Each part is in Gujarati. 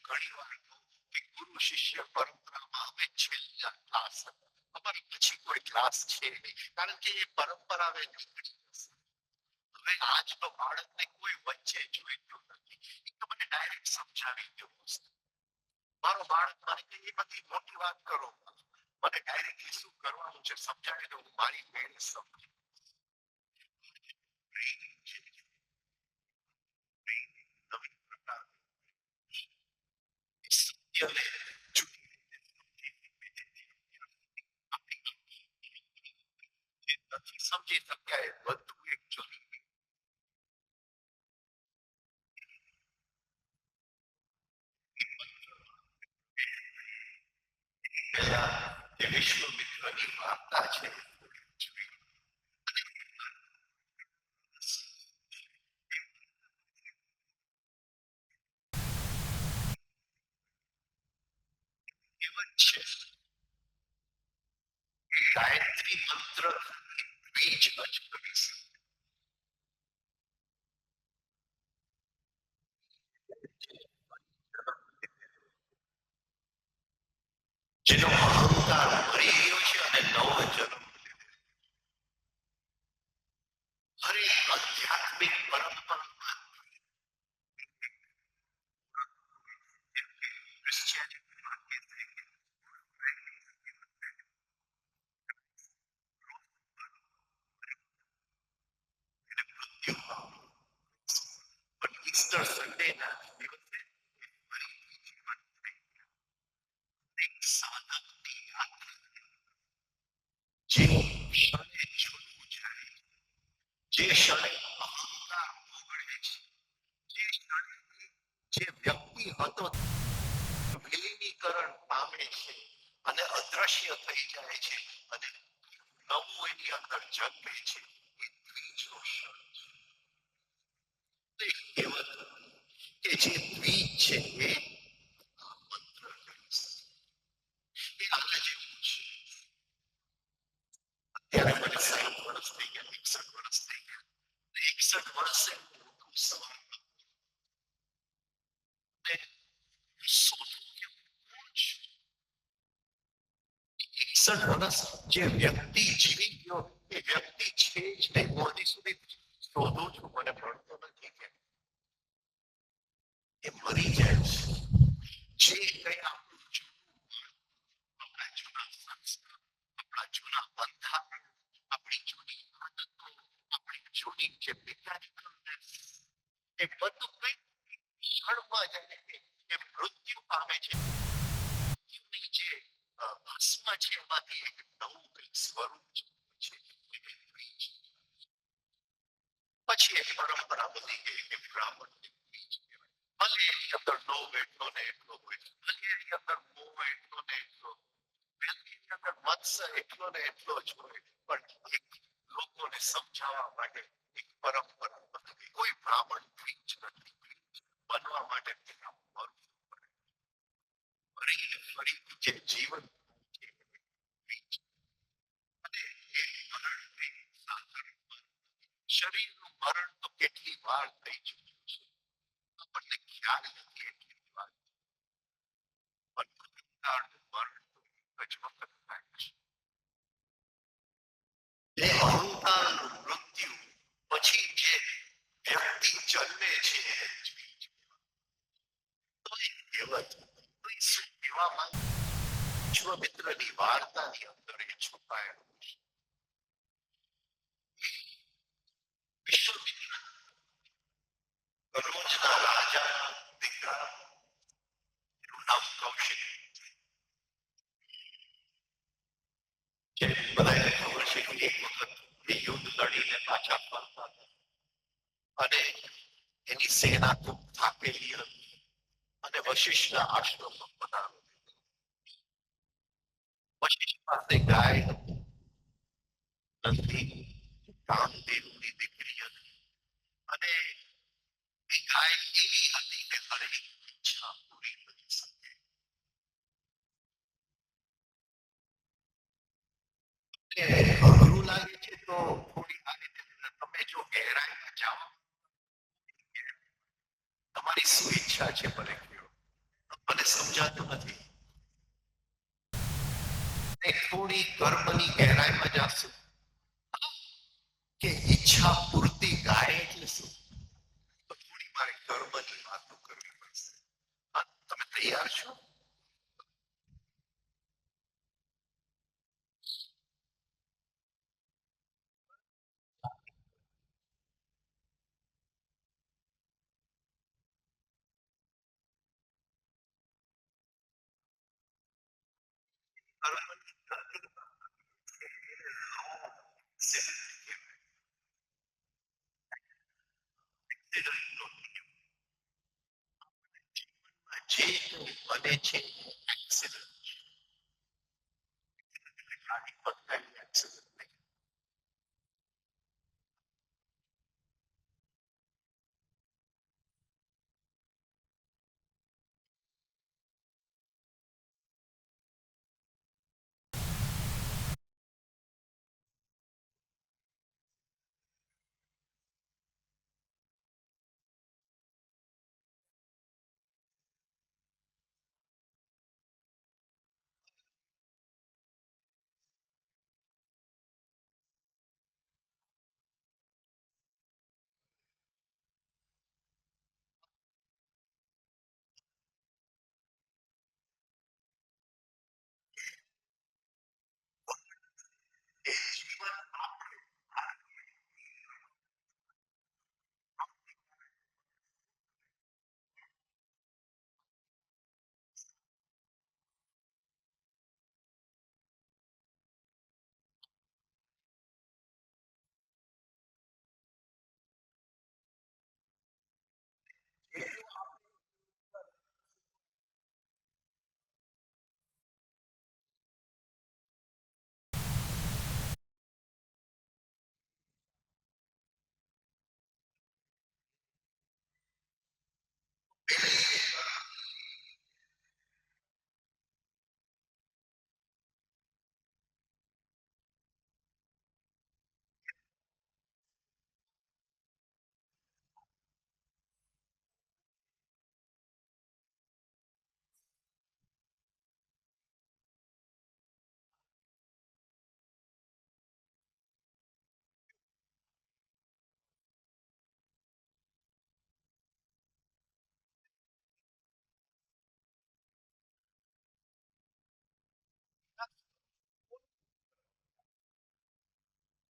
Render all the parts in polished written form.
ઘણી વાર કે ગુરુ શિષ્ય પરંપરામાં હવે છેલ્લા ક્લાસ અમારી પછી કોઈ ક્લાસ છે નહીં, કારણ કે એ પરંપરા હવે નીકળી જશે. હવે આજનો બાળકને કોઈ વચ્ચે જોઈતું નથી. એ તો મને ડાયરેક્ટ સમજાવી દો. મારો બાળક મને કે એ બધી મોટી વાત કરો, મને ડાયરેક્ટલી શું કરવાનું છે સમજાવી દો, હું મારી મેળે સમજી. નવીન પ્રકાર સત્યને નથી સમજી શક્યા એ બધું એકચ્યુઅલી વિશ્વમિત્રની વાર્તા છે. ગાયત્રી મંત્ર બીજ અજગરી છે. જેનો અહંકાર મરી ગયો છે અને નવો જન્મ. હરે આધ્યાત્મિક પરંપરામાં ઈસ્ટર સન્ડેના દિવસે સાધકની યાત્રા જે ક્ષણે છૂટવું જાય, જે ક્ષણે અહંકાર ઓગળે છે, જે ક્ષણે જે વ્યક્તિ હતો વિલીનીકરણ પામે છે અને અદ્રશ્ય થઈ જાય છે અને નવું એની અંદર જન્મે છે, એ દ્વિજો ક્ષણ છે. કહેવત કે જે દ્વિજ છે એ મંત્ર એ આના જેવું છે. અત્યારે મને 60 વર્ષ થઈ ગયા, 61 વર્ષ થઈ ગયા. 61 વર્ષે મોટું સવાલ શોધવું કે કોણ છું. 61 વર્ષ જે વ્યક્તિ જીવી ગયો એ વ્યક્તિ છે જ નહીં. હું હજી સુધી શોધું છું, મને મળતો નથી કે એ મરી જાય છે. જે કંઈ આપણું આપણા જૂના સંસ્કાર, આપણા જૂના બંધારણ, આપણી જૂની આદતો, આપણી જૂની જે મિકેનિકલનેસ, એ બધું કંઈક ક્ષણમાં જાય એ મૃત્યુ પામે છે. મૃત્યુની જે ભસ્મ છે એમાંથી એક નવું કંઈક સ્વરૂપ છે. પછી એક પરંપરા બની ગઈ કે બ્રાહ્મણ ભલે એની અંદર લોભ એટલો ને એટલો હોય, ભલે એની અંદર મોહ એટલો ને એટલો, ભલે એની અંદર મત્સર એટલો ને એટલો જ હોય, પણ એક લોકોને સમજાવવા માટે એક પરંપરા બની ગઈ. કોઈ બ્રાહ્મણ જ નથી બનવા માટે ફરી ફરી જે જીવન શરીરનું મરણ તો કેટલી વાર થઈ ચૂક્યું છે, આપણને ખ્યાલ નથી એટલી વાર, પણ મરણ તો એક જ વખત થાય છે. એ અહંકારનું મૃત્યુ પછી જે વ્યક્તિ જન્મે છે તો એ કહેવત શું કહેવા માંગે વિશ્વમિત્રની વાર્તાની અંદર એ છુપાયેલું છે. વિશ્વમિત્ર રોજના રાજાના દીકરા, એનું નામ કૌશિક. બધાને ખબર છે કે એક વખત એ યુદ્ધ લડીને પાછા ફરતા અને એની સેના ખૂબ થાકેલી હતી અને વશિષ્ઠના આશ્રમમાં બનાવ્યો. વશિષ્ઠ પાસે ગાય હતી, નંદી કામદેવની દીકરી હતી અને એ ગાય એવી હતી કે હરેક ઈચ્છા પૂરી કરી શકે. અઘરું લાગે છે તો થોડી આ રીતે તમે જો ગહેરાઈમાં જાઓ, તમારી શું ઈચ્છા છે મને કહો. સમજાતું નથી. થોડી કર્મની ગહેરાઈમાં જશું કે ઈચ્છા પૂર્તિ ગાય એટલે શું, તો થોડી મારે કર્મની વાતો કરવી પડશે. તમે તૈયાર છો? જે બને છે એક્સિડન્ટ, ગાડી પકડાઈ એક્સિડન્ટ.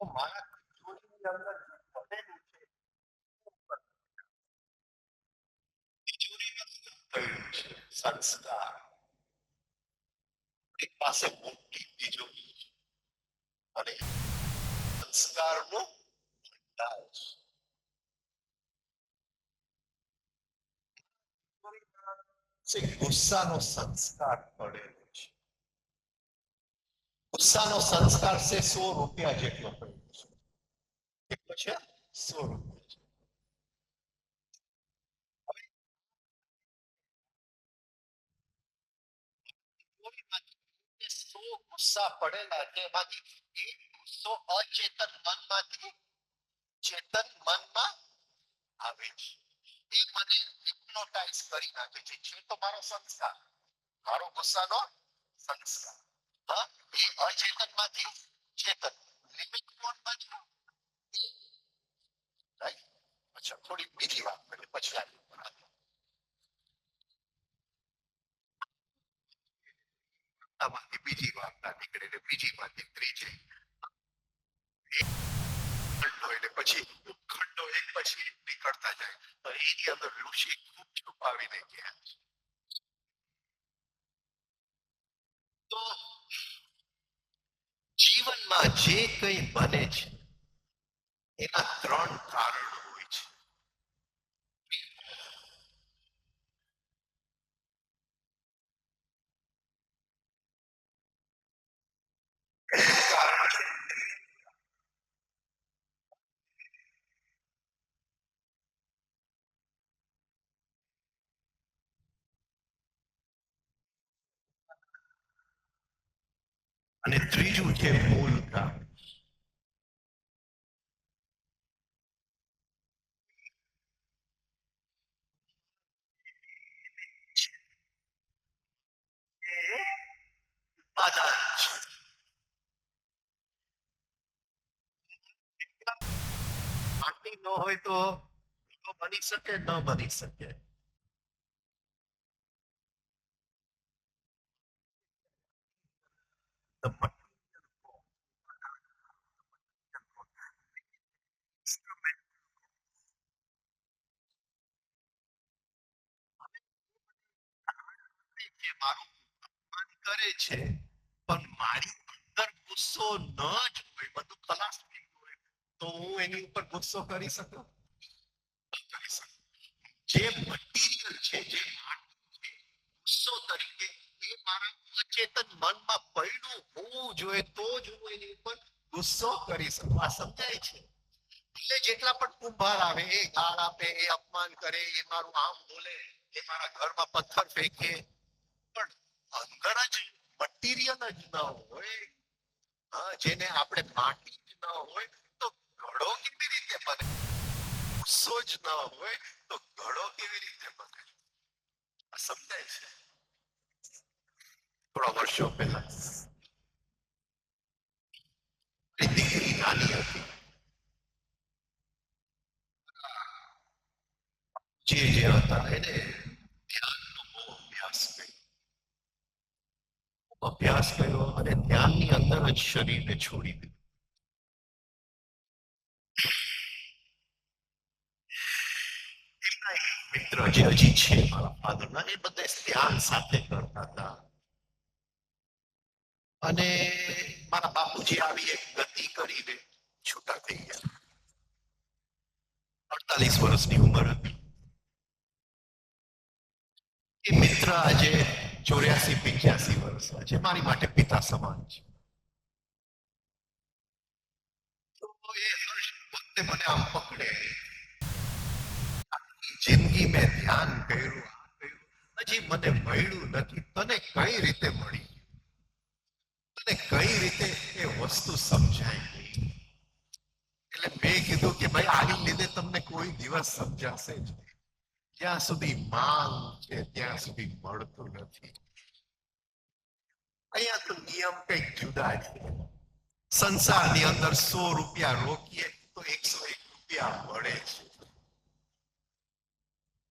મારા જોડીની અંદર જે બનેલું છે, તિજોરીમાં શું થયું છે? સંસ્કાર. એક પાસે મોટી તિજોરી છે અને સંસ્કારનો ભંડાર છે. ગુસ્સાનો સંસ્કાર પડેલો છે. ગુસ્સાનો સંસ્કાર છે 100 રૂપિયા જેટલો પડ્યો છે. કેટલો છે? 100 રૂપિયા. હવે 100 ગુસ્સા પડેલા છે, એમાંથી એક ગુસ્સો અચેતન મનમાંથી ચેતન મનમાં આવે છે. એ મને હિપ્નોટાઇઝ કરી નાખે છે. છે તો મારો સંસ્કાર, મારો ગુસ્સાનો સંસ્કાર. હા, એ અચેતનમાંથી ચેતન. લિમિટ કોણ બાજુ? રાઈટ. અચ્છા, થોડી બીજી વાત કરીએ પછી આગળ. આમાંથી બીજી વાર્તા નીકળે ને બીજી વાત ત્રીજી. ખંડો એટલે પછી ખંડો એક પછી નીકળતા જાય. તો એની અંદર ઋષિ ખૂબ છુપાવીને ગયા. તો જીવનમાં જે કંઈ બને છે એના 3 કારણો હોય છે. અને ત્રીજું છે મૂળ કારણ. ઉપાદાન છે. માટી ન હોય તો બની શકે ન બની શકે. The instrument જે મારું અપમાન કરે છે પણ મારી અંદર ગુસ્સો ન જ હોય, બધું ખલાસ થઈ ગયું હોય, તો હું એની ઉપર ગુસ્સો કરી શકું? કરી શકું. જે મટીરિયલ છે, જે માટી છે, ગુસ્સો તરીકે એ મારા અચેતન મનમાં પડ્યું હોવું જોઈએ, તો જ હું એની ઉપર ગુસ્સો કરી શકું. આ સમજાય છે? એટલે જેટલા પણ કુંભાર આવે, એ ગાળ આપે, એ અપમાન કરે, એ મારું આમ બોલે, એ મારા ઘરમાં પથ્થર ફેંકે, પણ અંદર જ મટીરિયલ જ ન હોય, જેને આપણે માટી જ ન હોય, તો ઘડો કેવી રીતે બને? ગુસ્સો જ ન હોય તો ઘડો કેવી રીતે બને? આ સમજાય છે? થોડા વર્ષો પહેલા દીકરી નાની હતી, જે હતા એને ધ્યાનનો બહુ અભ્યાસ કર્યો અને ધ્યાનની અંદર જ શરીરને છોડી દીધું. મિત્ર જે હજી છે મારા ફાધરના, એ બધા ધ્યાન સાથે કરતા હતા. અને મારા બાપુજી આવી એક ગતિ કરીને છૂટા થઈ ગયા. 48 વર્ષની ઉંમર હતી. એ મિત્ર આજે 84-85 વર્ષના છે, મારી માટે પિતા સમાન છે. તો એ હર્ષ વખતે મને આમ પકડે, જિંદગી મેં ધ્યાન કર્યું, હજી મને મળ્યું નથી, તને કઈ રીતે મળી? તને કઈ રીતે એ વસ્તુ સમજાય ગઈ? એટલે મેં કીધું કે ભાઈ, આની લીધે તમને કોઈ દિવસ સમજાશે જ નહીં. જ્યાં સુધી માંગ છે ત્યાં સુધી મળતું નથી. અહીંયા તો નિયમ કંઈક જુદા છે. સંસારની અંદર 100 રૂપિયા રોકીએ તો 101 રૂપિયા મળે છે.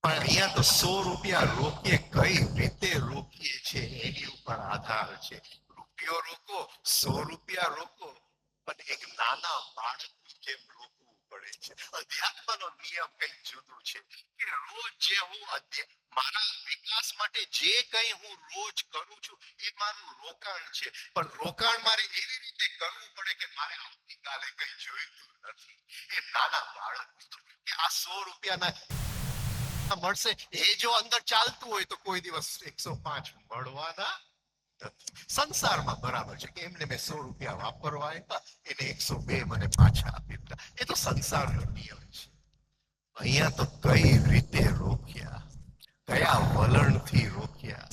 પણ અહીંયા તો 100 રૂપિયા રોકીએ, કઈ રીતે રોકીએ છે એની ઉપર આધાર છે. રૂપિયો રોકો, 100 રૂપિયા રોકો, પણ એક નાના બાળકની જેમ રોકવું પડે છે. અધ્યાત્મનો નિયમ કંઈક જુદું છે કે રોજ જે હું મારા વિકાસ માટે જે કંઈ હું રોજ કરું છું એ મારું રોકાણ છે. પણ રોકાણ મારે એવી રીતે કરવું પડે કે મારે આવતીકાલે કંઈ જોઈતું નથી. એ નાના બાળક કે આ 100 રૂપિયાના મળશે, એ જો અંદર ચાલતું હોય તો કોઈ દિવસ 105 મળવાના નથી. સંસારમાં બરાબર છે કે એમને મેં 100 રૂપિયા વાપરવા આપ્યા, એને 102 મને પાછા આપી દીધા. એ તો સંસારનો નિયમ છે. અહીંયા તો કઈ રીતે રોક્યા, કયા વલણથી રોક્યા.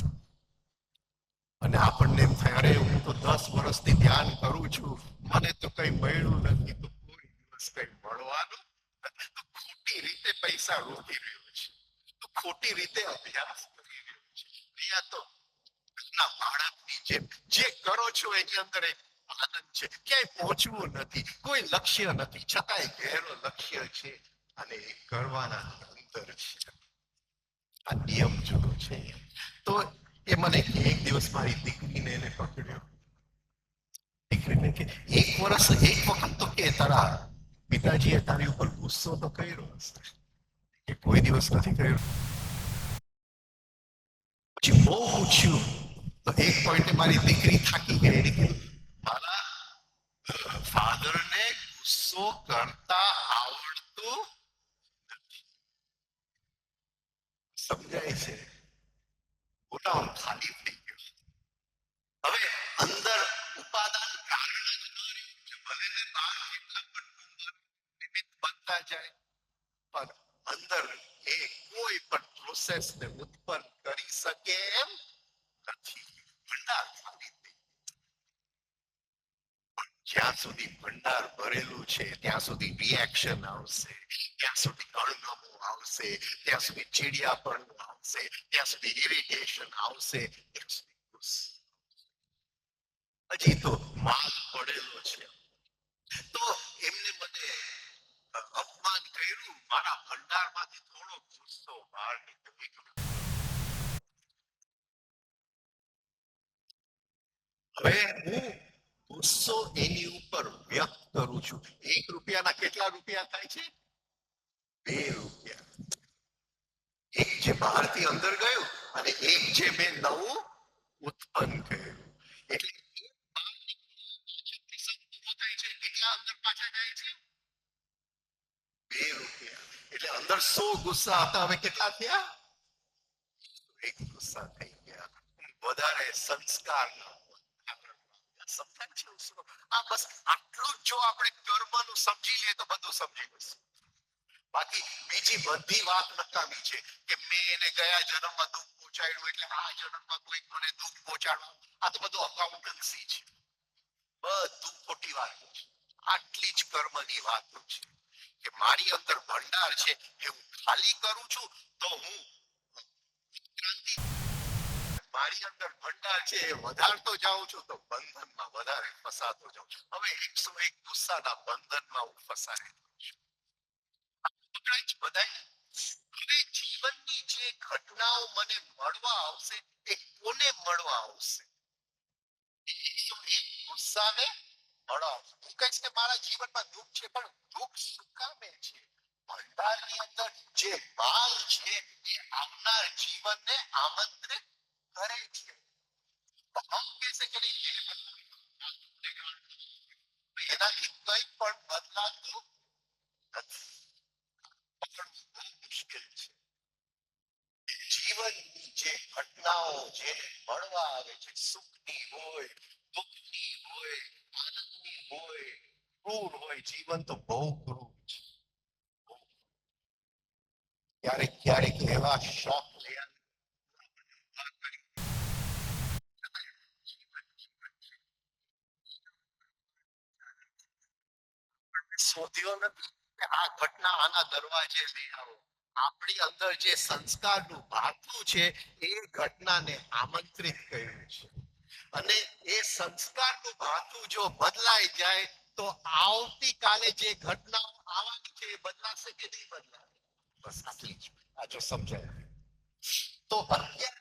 અને આપણને એમ થાય, અરે હું તો 10 વર્ષથી ધ્યાન કરું છું, મને તો કઈ મળ્યું નથી, તો કોઈ દિવસ કઈ મળવાનું નથી. તો ખોટી રીતે પૈસા રોકી રહ્યો છે, તો ખોટી રીતે અભ્યાસ કરી રહ્યો છે. અહીંયા તો બાળકની જેમ જે કરો છો એની અંદર એક આનંદ છે. ક્યાંય પહોંચવું નથી, કોઈ લક્ષ્ય નથી, છતાંય ગહેરો લક્ષ્ય છે અને એ કરવાના અંદર છે. આ નિયમ જુદો છે. તો એ મને એક દિવસ મારી દીકરીને એને પકડ્યો. દીકરીને કે એક વર્ષ એક વખત તો કે તારા પિતાજીએ તારી ઉપર ગુસ્સો તો કર્યો હશે. કે કોઈ દિવસ નથી કર્યો. પછી બહુ પૂછ્યું તો એક પોઈન્ટે મારી દીકરી થાકી ગઈ. એને કીધું, મારા ફાધરને ગુસ્સો કરતા આવડતું નથી. સમજાય છે? ગોડાઉન ખાલી થઈ ગયો. હવે અંદર ઉપાદાન કારણ જ ન રહ્યું છે. ભલે ને બહાર કેટલા પણ કુંભાર નિમિત્ત બનતા જાય, પણ અંદર એ કોઈ પણ પ્રોસેસને ઉત્પન્ન કરી શકે એમ નથી. ભંડાર ખાલી થઈ. જ્યાં સુધી ભંડાર ભરેલું છે ત્યાં સુધી રિએક્શન આવશે, ત્યાં સુધી અણગમો આવશે, ત્યાં સુધી ચીડિયાપણ આવશે, ત્યાં સુધી ઇરિટેશન આવશે, ત્યાં સુધી ગુસ્સો. હજી તો માલ પડેલો છે. તો એમને મને અપમાન કર્યું, મારા ભંડારમાંથી થોડો ગુસ્સો બહાર નીકળ્યો. હવે હું ગુસ્સો એની ઉપર વ્યક્ત કરું છું. 1 રૂપિયાના કેટલા રૂપિયા થાય છે? 2 રૂપિયા. એક જે બહારથી અંદર ગયું અને એક જે મેં નવું ઉત્પન્ન કર્યું. એટલે પ્રસંગ પૂરો થાય છે, કેટલા અંદર પાછા જાય છે? 2 રૂપિયા. એટલે અંદર 100 ગુસ્સા હતા, હવે કેટલા થયા? 1 ગુસ્સા થઈ ગયા. વધારે સંસ્કાર સમજાય છે? આ બસ આટલું જ જો આપણે કર્મનું સમજી લઈએ તો બધું સમજી લઈશું. બાકી બીજી બધી વાત નકામી છે કે મેં એને ગયા જન્મમાં દુઃખ પહોંચાડ્યું એટલે આ જન્મમાં કોઈ મને દુઃખ પહોંચાડવા. આ તો બધું અકાઉન્ટન્સી છે. બધું ખોટી વાત છે. આટલી જ કર્મની વાતો છે કે મારી અંદર ભંડાર છે એ હું ખાલી કરું છું તો હું ક્રાંતિ, મારી અંદર ભંડાર છે એ વધારતો જાઉં છું તો બંધનમાં વધારે ફસાતો જાઉં છું. હવે 101 ગુસ્સાના બંધનમાં હું ફસાયેલો છું. પકડાય છે બધાય. હવે જીવનની જે ઘટનાઓ મને મળવા આવશે એ કોને મળવા આવશે? 101 ગુસ્સાને મળવા આવશે. હું કહીશ કે મારા જીવનમાં દુઃખ છે, પણ દુઃખ શું કામે છે? ભંડારની અંદર જે માલ છે એ આવનાર જીવનને આમંત્રિત કરે છે. હમ કહેશે કે એનાથી કંઈ પણ બદલાતું નથી. બહુ મુશ્કેલ છે. જીવનની જે ઘટનાઓ જેને મળવા આવે છે, સુખની હોય, દુઃખની હોય, આનંદની હોય, ક્રૂર હોય, જીવન તો બહુ ક્રૂર છે. ક્યારેક ક્યારેક એવા શોખ લેવા શોધ્યો નથી કે આ ઘટના આના દરવાજે લઈ આવો. આપણી અંદર જે સંસ્કારનું ભાથું છે એ ઘટનાને આમંત્રિત કર્યું છે. અને એ સંસ્કારનું ભાથું જો બદલાઈ જાય તો આવતીકાલે જે ઘટનાઓ આવવાની છે એ બદલાશે કે નહીં બદલાય? બસ આટલી જ. આ જો સમજાય તો અત્યારે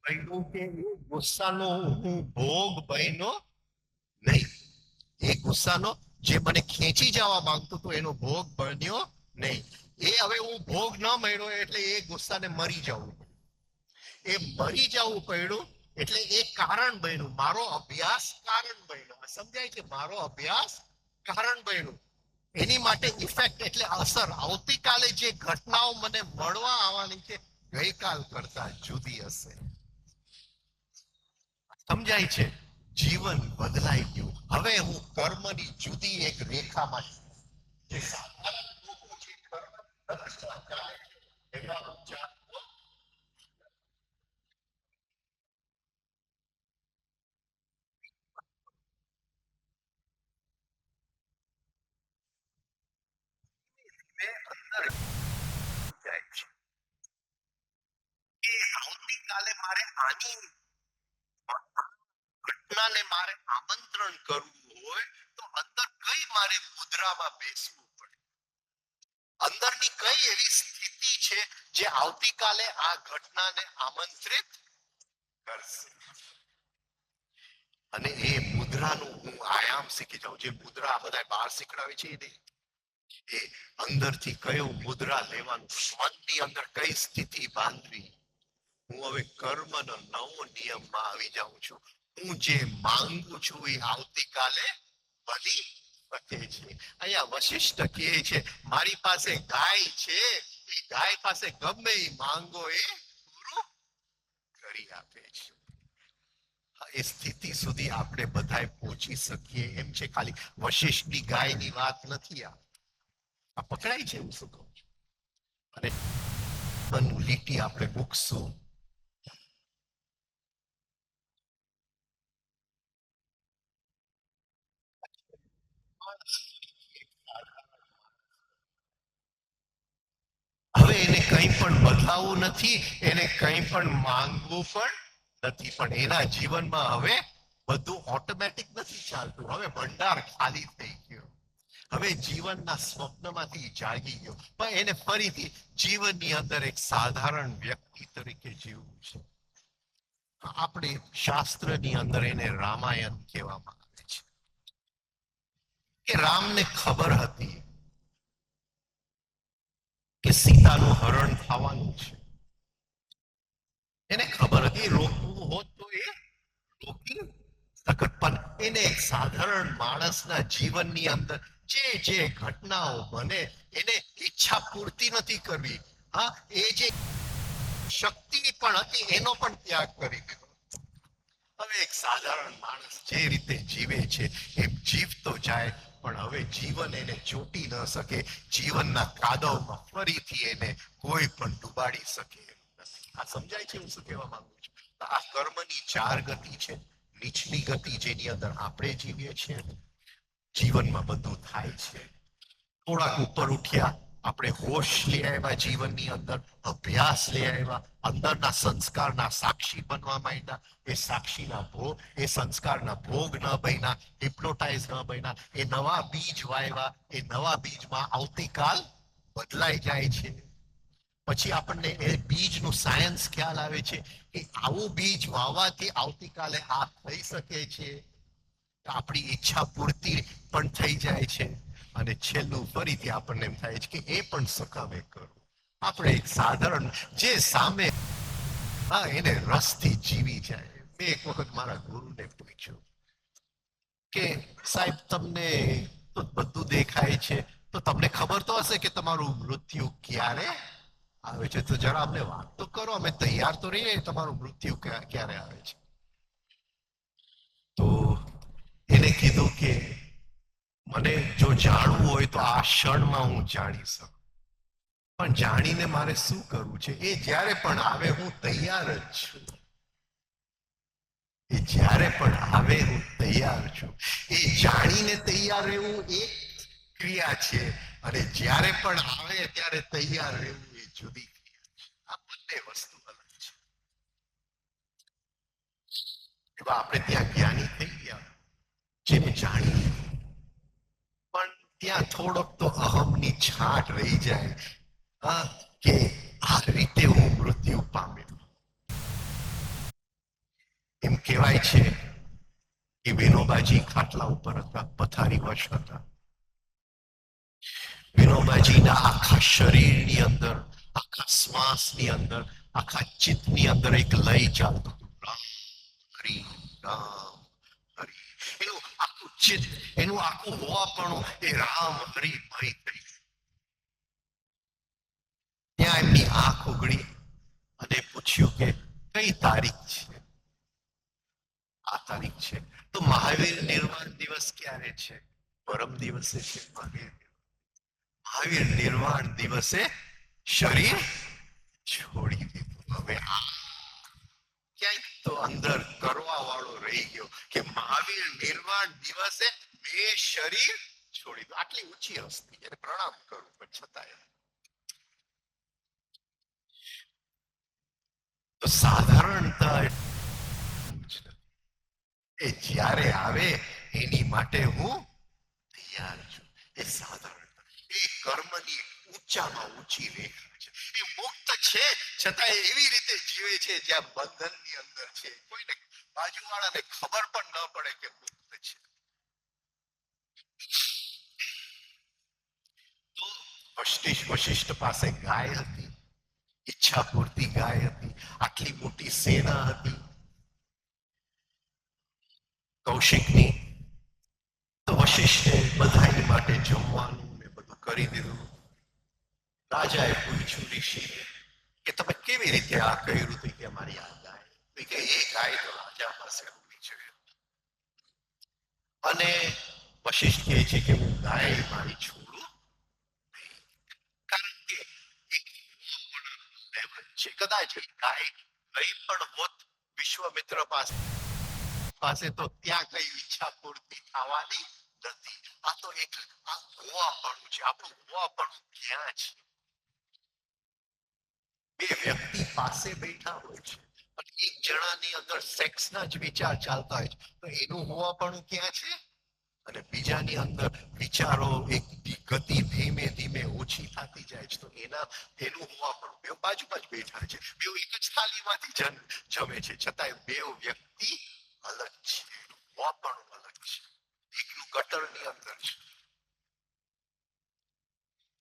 બન્યું કે એ ગુસ્સાનો હું ભોગ બન્યો નહીં. એ ગુસ્સાનો જે મને ખેંચી જવા માંગતો હતો એનો ભોગ બન્યો નહીં. એ હવે હું ભોગ ન મળ્યો એટલે એ ગુસ્સાને મરી જવું. એ મરી જવું પડ્યું એટલે એ કારણ બન્યું. મારો અભ્યાસ કારણ બન્યો. સમજાય છે? મારો અભ્યાસ કારણ બન્યું. એની માટે ઇફેક્ટ એટલે અસર. આવતીકાલે જે ઘટનાઓ મને મળવા આવવાની છે ગઈકાલ કરતા જુદી હશે. સમજાય છે? જીવન બદલાઈ ગયું. હવે હું કર્મની જુદી એક રેખામાં જે સાધારણ લોકો જે કર્મ ચાલે છે એના વિચાર અંદર જાય છે કે આવતીકાલે મારે આની ઘટનાને મારે આમંત્રણ કરવું હોય તો અંદર કઈ મારે મુદ્રામાં બેસવું પડે. અંદરની કઈ એવી સ્થિતિ છે જે આવતીકાલે આ ઘટનાને આમંત્રિત કરશે. અને એ મુદ્રાનું હું આયામ શીખી જાઉં. જે મુદ્રા બધા બહાર શીખડાવે છે એ અંદરથી કયો મુદ્રા લેવાનું, મનની અંદર કઈ સ્થિતિ બાંધવી. હું હવે કર્મનો નવો નિયમમાં આવી જાઉં છું. હું જે માંગુ છું એ આવતીકાલે બની શકે છે. અહીંયા વશિષ્ઠ કહે છે મારી પાસે ગાય છે, એ ગાય પાસે ગમે એ માંગો એ પૂરું કરી આપે છે. એ સ્થિતિ સુધી આપણે બધાય પહોંચી શકીએ એમ છે. ખાલી વશિષ્ઠની ગાયની વાત નથી. આ પકડાય છે હું શું કહું છું. અને લીટી આપણે મૂકશું. હવે એને કંઈ પણ બદલાવવું નથી, એને કંઈ પણ માંગવું પણ નથી. પણ એના જીવનમાં હવે બધું ઓટોમેટિક નથી ચાલતું. હવે ભંડાર ખાલી થઈ ગયો. હવે જીવનના સ્વપ્નમાંથી જાગી ગયો. પણ એને ફરીથી જીવનની અંદર એક સાધારણ વ્યક્તિ તરીકે જીવવું છે. આપણે શાસ્ત્રની અંદર એને રામાયણ કહેવામાં આવે છે કે રામને ખબર હતી કે સીતાનું હરણ થવાનું છે. એને ખબર હતી રોકવું હોત તો એ રોકી શકત. પણ એને એક સાધારણ માણસના જીવનની અંદર જે જે ઘટનાઓ બને એને ઈચ્છા પૂર્તિ નથી કરવી. હા, એ જે શક્તિ પણ હતી એનો પણ ત્યાગ કરી દીધો. હવે એક સાધારણ માણસ જે રીતે જીવે છે એમ જીવતો જાય. પણ હવે જીવન એને ચોટી ન શકે. જીવનના કાદવમાં ફરીથી એને કોઈ પણ ડુબાડી શકે એમ નથી. આ સમજાય છે હું શું કહેવા માંગુ છું? આ કર્મની ચાર ગતિ છે. નીચલી ગતિ જેની અંદર આપણે જીવીએ છીએ. જીવનમાં બધું થાય છે. થોડાક ઉપર ઉઠ્યા, આપણે હોશ લઈ આવ્યા જીવનની અંદર, અભ્યાસ લઈ આવ્યા, અંદરના સંસ્કારના સાક્ષી બનવા માંડ્યા. એ સાક્ષીના ભોગ, એ સંસ્કારના ભોગ ન બન્યા, હિપ્નોટાઇઝ ન બન્યા. એ નવા બીજ વાવ્યા. એ નવા બીજમાં આવતીકાલ બદલાઈ જાય છે. પછી આપણને એ બીજનું સાયન્સ ખ્યાલ આવે છે કે આવું બીજ વાવવાથી આવતીકાલે આ થઈ શકે છે. આપણી ઈચ્છા પૂર્તિ પણ થઈ જાય છે. અને છેલ્લું ફરીથી આપણને એમ થાય છે કે એ પણ સકામે કરવું. આપણે એક સાધારણ જે સામે હા એને રસથી જીવી જાય. મેં એક વખત મારા ગુરુને પૂછ્યું કે સાહેબ તમને તો બધું દેખાય છે, તો તમને ખબર તો હશે કે તમારું મૃત્યુ ક્યારે આવે છે? તો જરા અમને વાત તો કરો, અમે તૈયાર તો રહીએ. તમારું મૃત્યુ ક્યારે આવે છે? તો એને કીધું કે મને જો જાણવું હોય તો આ ક્ષણમાં હું જાણી શકું. પણ જાણીને મારે શું કરવું છે? એ જ્યારે પણ આવે હું તૈયાર જ છું. એ જ્યારે પણ આવે હું તૈયાર છું. એ જાણીને તૈયાર રહેવું એક ક્રિયા છે, અને જ્યારે પણ આવે ત્યારે તૈયાર રહેવું એ જુદી ક્રિયા છે. આ બંને વસ્તુ અલગ છે. એવા આપણે ત્યાં જ્ઞાની થઈ ગયા, જેને જાણી, પણ ત્યાં થોડોક તો અહમની છાંટ રહી જાય. કે આ રીતે હું મૃત્યુ પામેલો. કહેવાય છે કે વિનોબાજી ખાટલા ઉપર હતા, પથારી વશ હતા. વિનોબાજીના આખા શરીરની અંદર, આખા શ્વાસની અંદર, આખા ચિત્તની અંદર એક લય ચાલતો હતો. રામ હરિ રામ હરિ. એનું આખું ચિત્ત, એનું આખું હોવાપણું એ રામ હરિમય થઈ ગયું. ત્યાં એમની આંખ ઉઘડી અને પૂછ્યું કે કઈ તારીખ છે? આ તારીખ છે. તો મહાવીર નિર્વાણ દિવસ ક્યારે છે? પરમ દિવસે છે. મહાવીર નિર્વાણ દિવસે શરીર છોડી દીધું. હવે આ ક્યાંક તો અંદર કરવા વાળો રહી ગયો કે મહાવીર નિર્વાણ દિવસે મેં શરીર છોડી દીધું. આટલી ઊંચી હસ્તી, એને પ્રણામ કરું, પણ છતાંય તો સાધારણતા એ જ્યારે આવે એની માટે હું તૈયાર છું. એ સાધારણતા, એ કર્મની ઊંચામાં ઊંચી રેખા છે. એ મુક્ત છે છતાં એવી રીતે જીવે છે જ્યાં બંધનની અંદર છે. કોઈને બાજુવાળાને ખબર પણ ન પડે કે મુક્ત છે. તો વશિષ્ઠ પાસે ગાય હતી, ઈચ્છા પૂરતી ગાય હતી, આટલી મોટી સેના હતી કૌશિકની. તો વશિષ્ઠે બધા માટે જમવાનું ને બધું કરી દીધું. રાજાએ પૂછ્યું ઋષિને કે તમે કેવી રીતે આ કર્યું હતું? કે અમારી આ ગાય, કે એ ગાય તો રાજા પાસે હોવી જોઈએ. અને વશિષ્ઠ કહે છે કે હું ગાય મારી છોડું, કારણ કે એક લેવલ છે. કદાચ ગાય કઈ પણ હોત વિશ્વામિત્ર પાસે તો ત્યાં કઈ ઈચ્છા પૂર્તિ થવાની નથી. આ તો એક આ હોવાપણું છે. આપણું હોવાપણું ક્યાં છે? બે વ્યક્તિ પાસે બેઠા હોય છે પણ એક જણાની અંદર સેક્સના જ વિચાર ચાલતા હોય છે, તો એનું હોવાપણું ક્યાં છે? અને બીજાની અંદર વિચારો એક ગતિ ધીમે ધીમે ઓછી થતી જાય છે, તો એનું હોવાપણું. બે બાજુ જ બેઠા છે, બે એક જ થાળીમાંથી જમે છે, છતાંય બે વ્યક્તિ અલગ છે, હોવાપણું અલગ છે. એકનું ગટરની અંદર છે.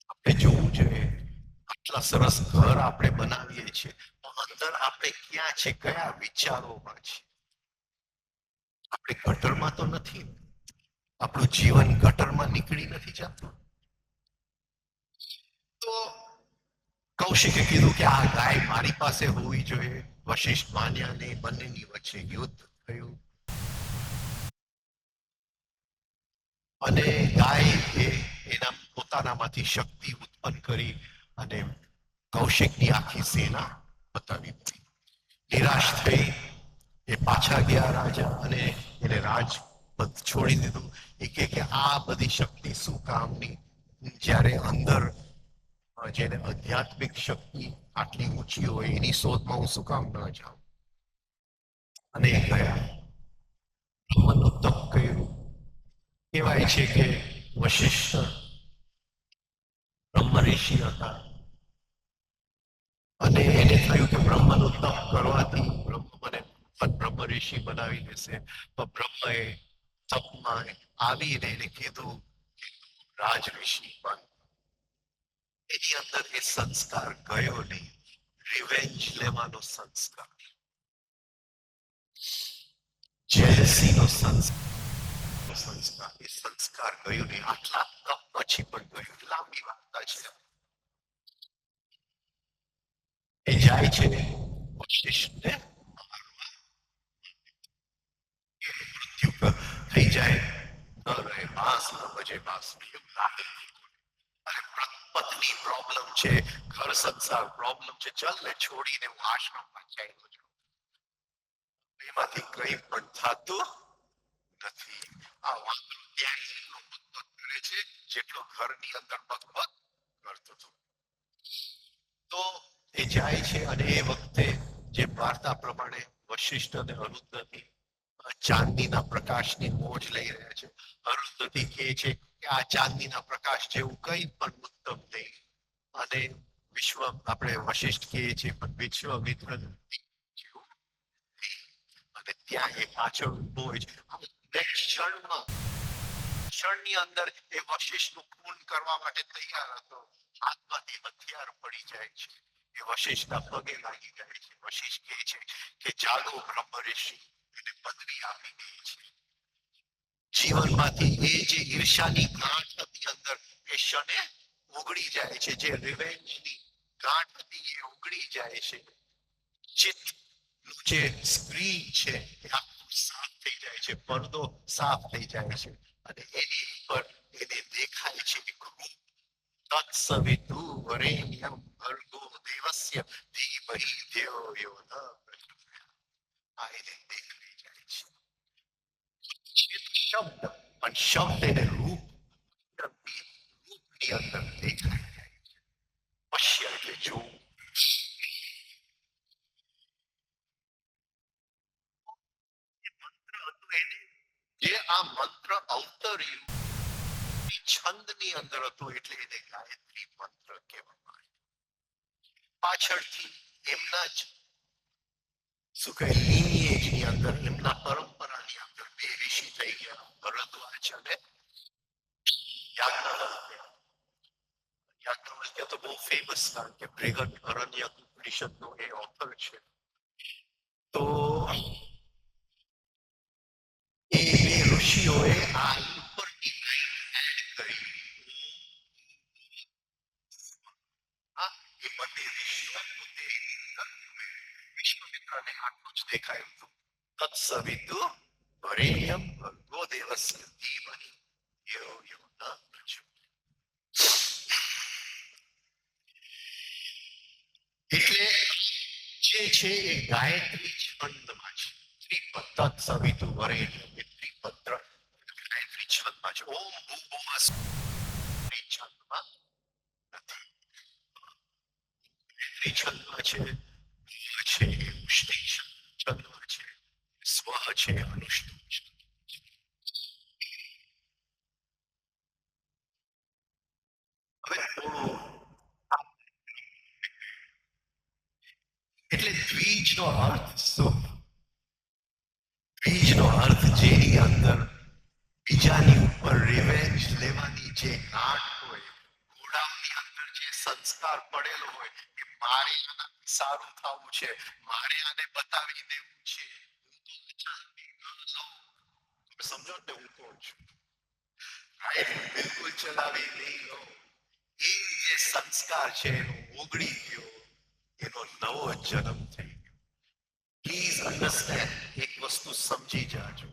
આપણે જોવું જોઈએ, આટલા સરસ ઘર આપણે બનાવીએ છીએ, અંદર આપણે ક્યાં છે, કયા વિચારોમાં છે? આપણે ગટરમાં તો નથી. આપણું જીવન ગટરમાં નીકળી નથી જતું. તો કૌશિકે કીધું કે આ ગાય મારી પાસે હોવી જોઈએ. વશિષ્ઠ માન્યા ને બંનેની વચ્ચે યુદ્ધ થયું અને ગાય એના પોતાનામાંથી શક્તિ ઉત્પન્ન કરી અને કૌશિકની આખી સેના બતાવી દીધી. નિરાશ થઈ એ પાછા ગયા રાજા અને એને રાજપદ છોડી દીધું. એ કે આ બધી શક્તિ શું કામની, જ્યારે અંદર જેને આધ્યાત્મિક શક્તિ આટલી ઊંચી હોય એની શોધમાં હું શું કામ ન જાઉં? અને એ ગયા, બ્રહ્મનું તપ કર્યું. કહેવાય છે કે વશિષ્ઠ બ્રહ્મ ઋષિ હતા અને એને થયું કે બ્રહ્મનું તપ કરવાથી બ્રહ્મ મને બ્રહ્મ ઋષિ બનાવી દેશે. તો બ્રહ્મએ તપમાં આવીને એને કીધું કે રાજ ઋષિ બન. એની અંદર એ સંસ્કાર ગયો નહીં, રિવેન્જ લેવાનો સંસ્કાર, જેલસીનો સંસ્કાર, એ સંસ્કાર ગયો નહીં. આટલા તપ પછી પણ ગયું. લાંબી વાર્તા છે. એ જાય છે વશિષ્ઠને મૃત્યુ થઈ જાય, ન રહે બાસ ન બજે બાસ, એવું લાગે. અરે પત્ની પ્રોબ્લેમ છે, ઘર સંસાર પ્રોબ્લેમ છે, ચલ ને છોડીને હું આશ્રમમાં ચાલ્યો છું. એમાંથી કઈ પણ થતું નથી. આ વાંદરો ત્યાં એટલો બકબક કરે છે જેટલો ઘરની અંદર બકબક કરતો હતો. તો એ જાય છે અને એ વખતે જે વાર્તા પ્રમાણે વશિષ્ઠ અને અરુંધતી ચાંદીના પ્રકાશની મોજ લઈ રહ્યા છે. અરુંધતી કહે છે કે આ ચાંદીના પ્રકાશ જેવું કઈ પણ ઉત્તમ નહીં. અને વિશ્વ આપણે વશિષ્ઠ કહીએ છીએ પણ વિશ્વ મિત્ર જેવું. અને ત્યાં એ પાછળ ઉભો હોય છે. ક્ષણની અંદર એ વશિષ્ઠનું ખૂન કરવા માટે તૈયાર હતો. હાથમાંથી હથિયાર પડી જાય છે. એ વશિષ્ઠના પગે લાગી જાય છે. વશિષ્ઠ કહે છે કે જાગો બ્રહ્મ ઋષિ, એને પદવી આપી દે છે. જીવનમાંથી એ જે ઈર્ષાની ગાંઠ હતી અંદર, એ ક્ષણે ઓગળી જાય છે. જે રિવેન્જની ગાંઠ હતી એ ઓગળી જાય છે. ચિત્તનું જે સ્ક્રીન છે એ આખું સાફ થઈ જાય છે. પડદો સાફ થઈ જાય છે અને એની ઉપર એને દેખાય છે એક રૂપ. તત્સવિતુર્વરેણ્યં ભર્ગો દેવસ્ય ધીમહિ ધિયો યો ન પ્રચોદયાત. આ એને દેખાઈ જાય છે. શબ્દ, પણ શબ્દ એને રૂપ, રૂપની અંદર દેખાઈ જાય છે. પશ્ય એટલે જોવું. જે આ મંત્ર અવતર્યું છંદની અંદર હતું એટલે એને ગાયત્રી મંત્ર કહેવામાં આવ્યું. પાછળથી એમના જ શું કહે lineage અંદર, એમના પરંપરાની અંદર બે ઋષિ થઈ ગયા, ભરદ્વાજ અને યાજ્ઞવલ્ક્ય. યાજ્ઞવલ્ક્ય તો બહુ ફેમસ, કારણ કે બૃહદ અરણ્યક ઉપનિષદનો એ ઓથર છે. તો એ બે ઋષિઓએ આ ઉપરની લાઈન એડ કરી. એ બંને ઋષિઓ પોતે વિશ્વામિત્રને આટલું જ દેખાયું હતું. તત્સવિતુ વરેણ્યં ભર્ગો દેવસ્ય ધીમહિ ધિયો યો ન પ્રચોદયાત. એટલે જે છે એ ગાયત્રી છંદમાં છે. ત્રિપદ તત્સવિતુ વરેણ્યં એ ત્રિપત્ર ગાયત્રી છંદમાં છે. ઓમ ભૂર્ભુવઃ સ્વઃ છંદમાં નથી. ગાયત્રી છંદમાં છે, છે ઉષ્ણિ છંદમાં છે, સ્વ છે અનુષ્ઠુપ છે. હવે એટલે દ્વિજનો અર્થ શું? દ્વિજનો અર્થ જેની અંદર બીજાની ઉપર રિવેન્જ લેવાની જે ગાંઠ હોય, ઘોડાની અંદર જે સંસ્કાર પડેલો હોય કે મારે આનાથી સારું થવું છે, મારે આને બતાવી દેવું છે, હું તો ચાલતી ન લઉં. તમે સમજો ને હું કોણ છું. બિલકુલ ચલાવી નહીં લો. એ જે સંસ્કાર છે એનો ઓગળી ગયો, એનો નવો જન્મ થઈ ગયો. પ્લીઝ અન્ડરસ્ટેન્ડ, એક વસ્તુ સમજી જાજો.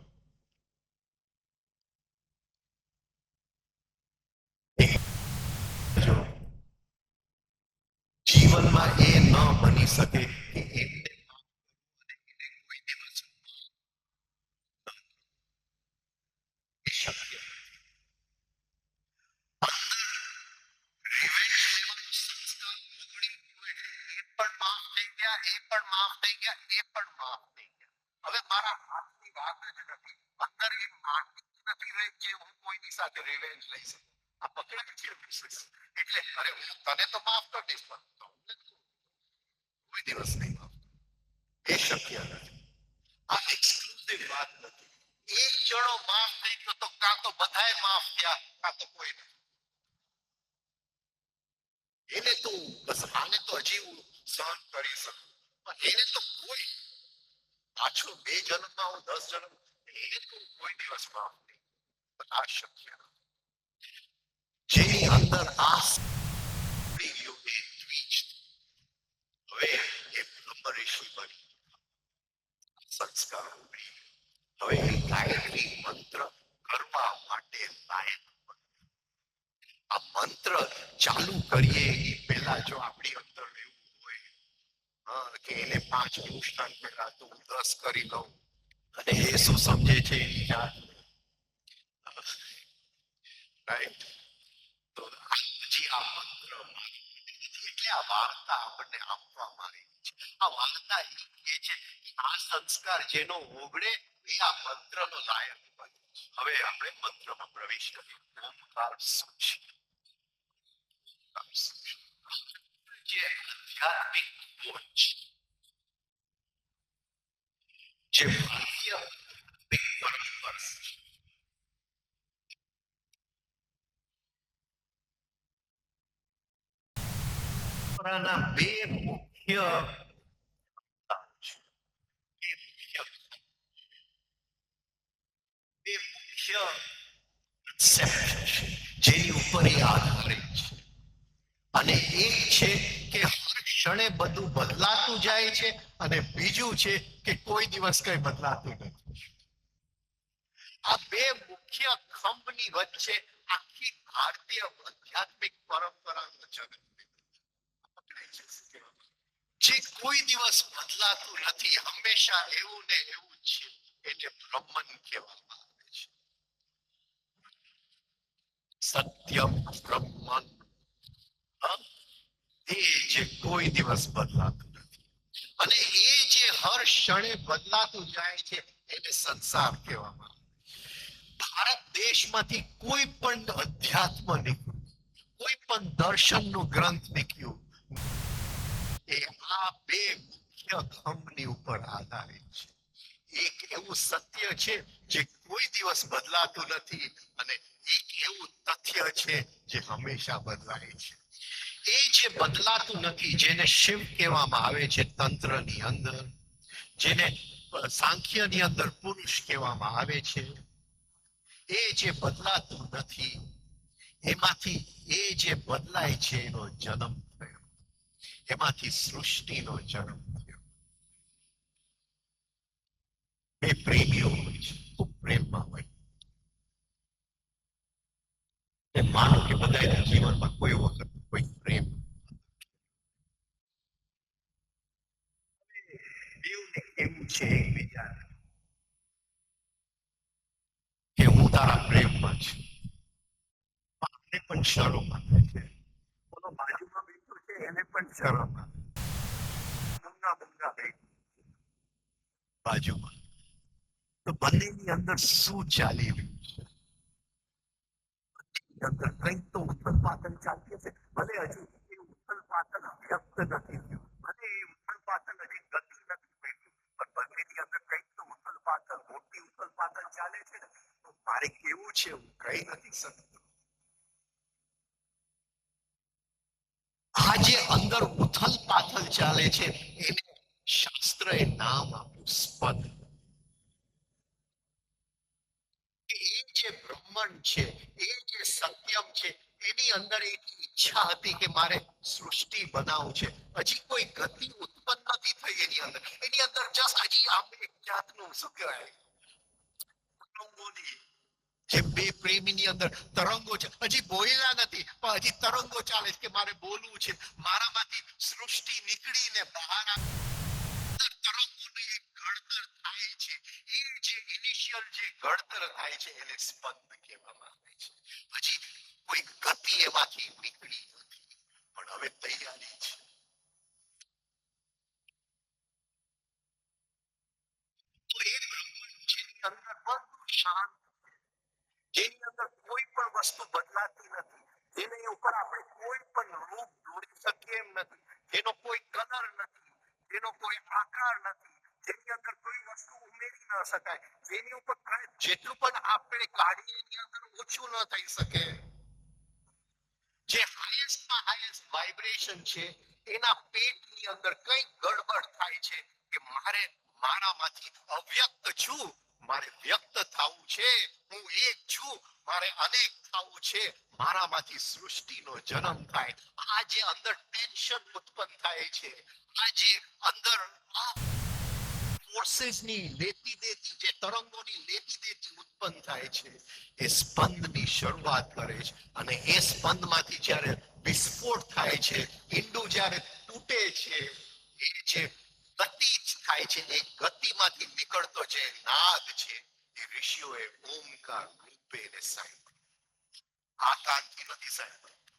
જીવનમાં એ ન બની શકે કે એમને કોઈ દિવસ એ શક્ય હવે મારા હાથની વાત જ નથી, અંદર એ માટી નથી રહી જે હું કોઈની સાથે રિવેન્જ લઈ શકું. આ પકડાય છે એટલે અરે હું તને તો માફ કરી દઈશ, પણ તમને કોઈ દિવસ નહીં માફ. એ શક્ય નથી. આ એક્સક્લુઝિવ વાત નથી. એક જણો માફ થઈ ગયો તો કાં તો બધાય માફ થયા, કાં તો કોઈ નહીં. એને તો બસ આને તો હજી હું સહન કરી શકું, પણ એને તો કોઈ પાછો 2 જન્મમાં હું 10 જન્મ, એને તો કોઈ દિવસ માફ નહીં. પણ આ શક્ય જેની અંદર આ ગયો એ દ્વિજ. હવે એ બ્રહ્મ ઋષિ બની, સંસ્કાર ઉભરી. હવે એ ગાયત્રી મંત્ર કરવા માટે લાયક. આ મંત્ર ચાલુ કરીએ એ પહેલા જો આપણી અંદર એવું હોય કે એને 5 અનુષ્ઠાન કર્યા તો હું 10 કરી લઉં, અને એ શું સમજે છે એની જાત, રાઈટ? તો પછી આ મંત્ર એટલે આ વાર્તા આપણને આપવામાં આવી છે. આ વાર્તા એ કહે છે કે આ સંસ્કાર જેનો ઓગળે એ આ મંત્રનો લાયક બને. હવે આપણે મંત્રમાં પ્રવેશ કરીએ. ઓમકાર શું છે? જે આધ્યાત્મિક પહોંચ, જે ભારતીય તંત્રના બે મુખ્ય બે મુખ્ય જેની ઉપર એ આધારિત છે અને એક છે કે હર ક્ષણે બધું બદલાતું જાય છે અને બીજું છે કે કોઈ દિવસ કઈ બદલાતું નથી. આ બે મુખ્ય ખંભની વચ્ચે આખી ભારતીય આધ્યાત્મિક પરંપરાનો જગત જે કોઈ દિવસ બદલાતું નથી, હંમેશા એવું ને એવું જ છે, એટલે બ્રહ્મન કહેવામાં આવે છે. સત્યમ બ્રહ્મન, એ જે કોઈ દિવસ બદલાતું નથી અને એ જે હર ક્ષણે બદલાતું જાય છે એને સંસાર કહેવામાં આવે. ભારત દેશમાંથી કોઈ પણ અધ્યાત્મ નીકળ્યું, કોઈ પણ દર્શનનું ગ્રંથ નીકળ્યું, એ આ બે મુખ્ય ખંભની ઉપર આધારિત છે. એક એવું સત્ય છે જે કોઈ દિવસ બદલાતું નથી અને એક એવું તથ્ય છે જે હંમેશા બદલાય છે. એ જે બદલાતું નથી, જેને શિવ કહેવામાં આવે છે તંત્રની અંદર, જેને સાંખ્યની અંદર પુરુષ કહેવામાં આવે છે, એ જે બદલાતું નથી, એમાંથી એ જે બદલાય છે એનો જન્મ થયો, એમાંથી સૃષ્ટિનો જન્મ થયો. બે પ્રેમીઓ હોય છે, ખૂબ પ્રેમમાં હોય. એ માનો કે બધાના જીવનમાં કોઈ વખત કોઈ પ્રેમ એવું છે એકબીજા કે હું તારા પ્રેમમાં છું, મને પણ શરમ આવે છે, બોલો બાજુમાં બેઠો છે એને પણ શરમ આવે, બાજુમાં તો બંનેની અંદર શું ચાલી રહ્યું છે? અંદર કંઈક તો ઉથલ પાથલ ચાલતી હશે, ભલે હજુ એ ઉથલ પાથલ વ્યક્ત નથી થયું, ભલે એ ઉથલ પાથલ હજી ગતિ નથી પડ્યું, પણ બંનેની અંદર કંઈક તો ઉથલ પાથલ, મોટી ઉથલ પાથલ ચાલે છે ને. તો મારે કેવું છે હું કહી નથી શકતો. આ જે અંદર ઉથલ પાથલ ચાલે છે એને શાસ્ત્રએ નામ આપ્યું સ્પંદ. એ જે બ્રહ્માંડ છે, એ જે સત્યમ છે, એની અંદર એક ઈચ્છા હતી કે મારે સૃષ્ટિ બનાવવું છે. હજી કોઈ ગતિ ઉત્પન્ન નથી થઈ એની અંદર, એની અંદર જસ્ટ હજી આમ એક જાતનું શું કહેવાય, તરંગોની, જે બે પ્રેમીની અંદર તરંગો છે, હજી બોલ્યા નથી પણ હજી તરંગો ચાલે છે કે મારે બોલવું છે, મારામાંથી સૃષ્ટિ નીકળીને બહાર તરંગોનું એક ઘડતર થાય છે. એ જે ઇનિશિયલ જે ઘડતર થાય છે એને સ્પંદ કહેવામાં આવે છે. હજી કોઈ ગતિ એમાંથી નીકળી નથી, પણ હવે તૈયારી છે. તો એ બ્રહ્માંડ જેની અંદર બધું શાંત, જેની અંદર કોઈ પણ વસ્તુ બદલાતી નથી, જેની ઉપર આપણે કોઈ પણ રૂપ દોરી શકીએ એમ નથી, જેનો કોઈ કલર નથી, જેનો કોઈ આકાર નથી, જેની અંદર કોઈ વસ્તુ ઉમેરી ન શકાય, જેની ઉપર જેટલું પણ આપણે કાઢીએ એની અંદર ઓછું ન થઈ શકે, જે હાઈએસ્ટમાં હાઈએસ્ટ વાઇબ્રેશન છે એના પેટની અંદર કંઈક ગડબડ થાય છે કે મારે મારામાંથી અવ્યક્ત છું, મારે વ્યક્ત થવું છે, હું એક છું, મારે અનેક થવું છે, મારામાંથી સૃષ્ટિનો જન્મ થાય. આ જે અંદર ટેન્શન ઉત્પન્ન થાય છે, આ જે અંદર ફોર્સેસની લેતી દેતી, જે તરંગોની લેતી દેતી ઉત્પન્ન થાય છે, એ સ્પંદની શરૂઆત કરે છે અને એ સ્પંદમાંથી જ્યારે વિસ્ફોટ થાય છે, ઈંડું જ્યારે તૂટે છે, એ જે ગતિ થાય છે, એ ગતિમાંથી નીકળતો જે નાદ છે એ ઋષિઓએ ઓમકાર રૂપે એને સાંભળ્યું. આ કાનથી નથી સાંભળ્યું,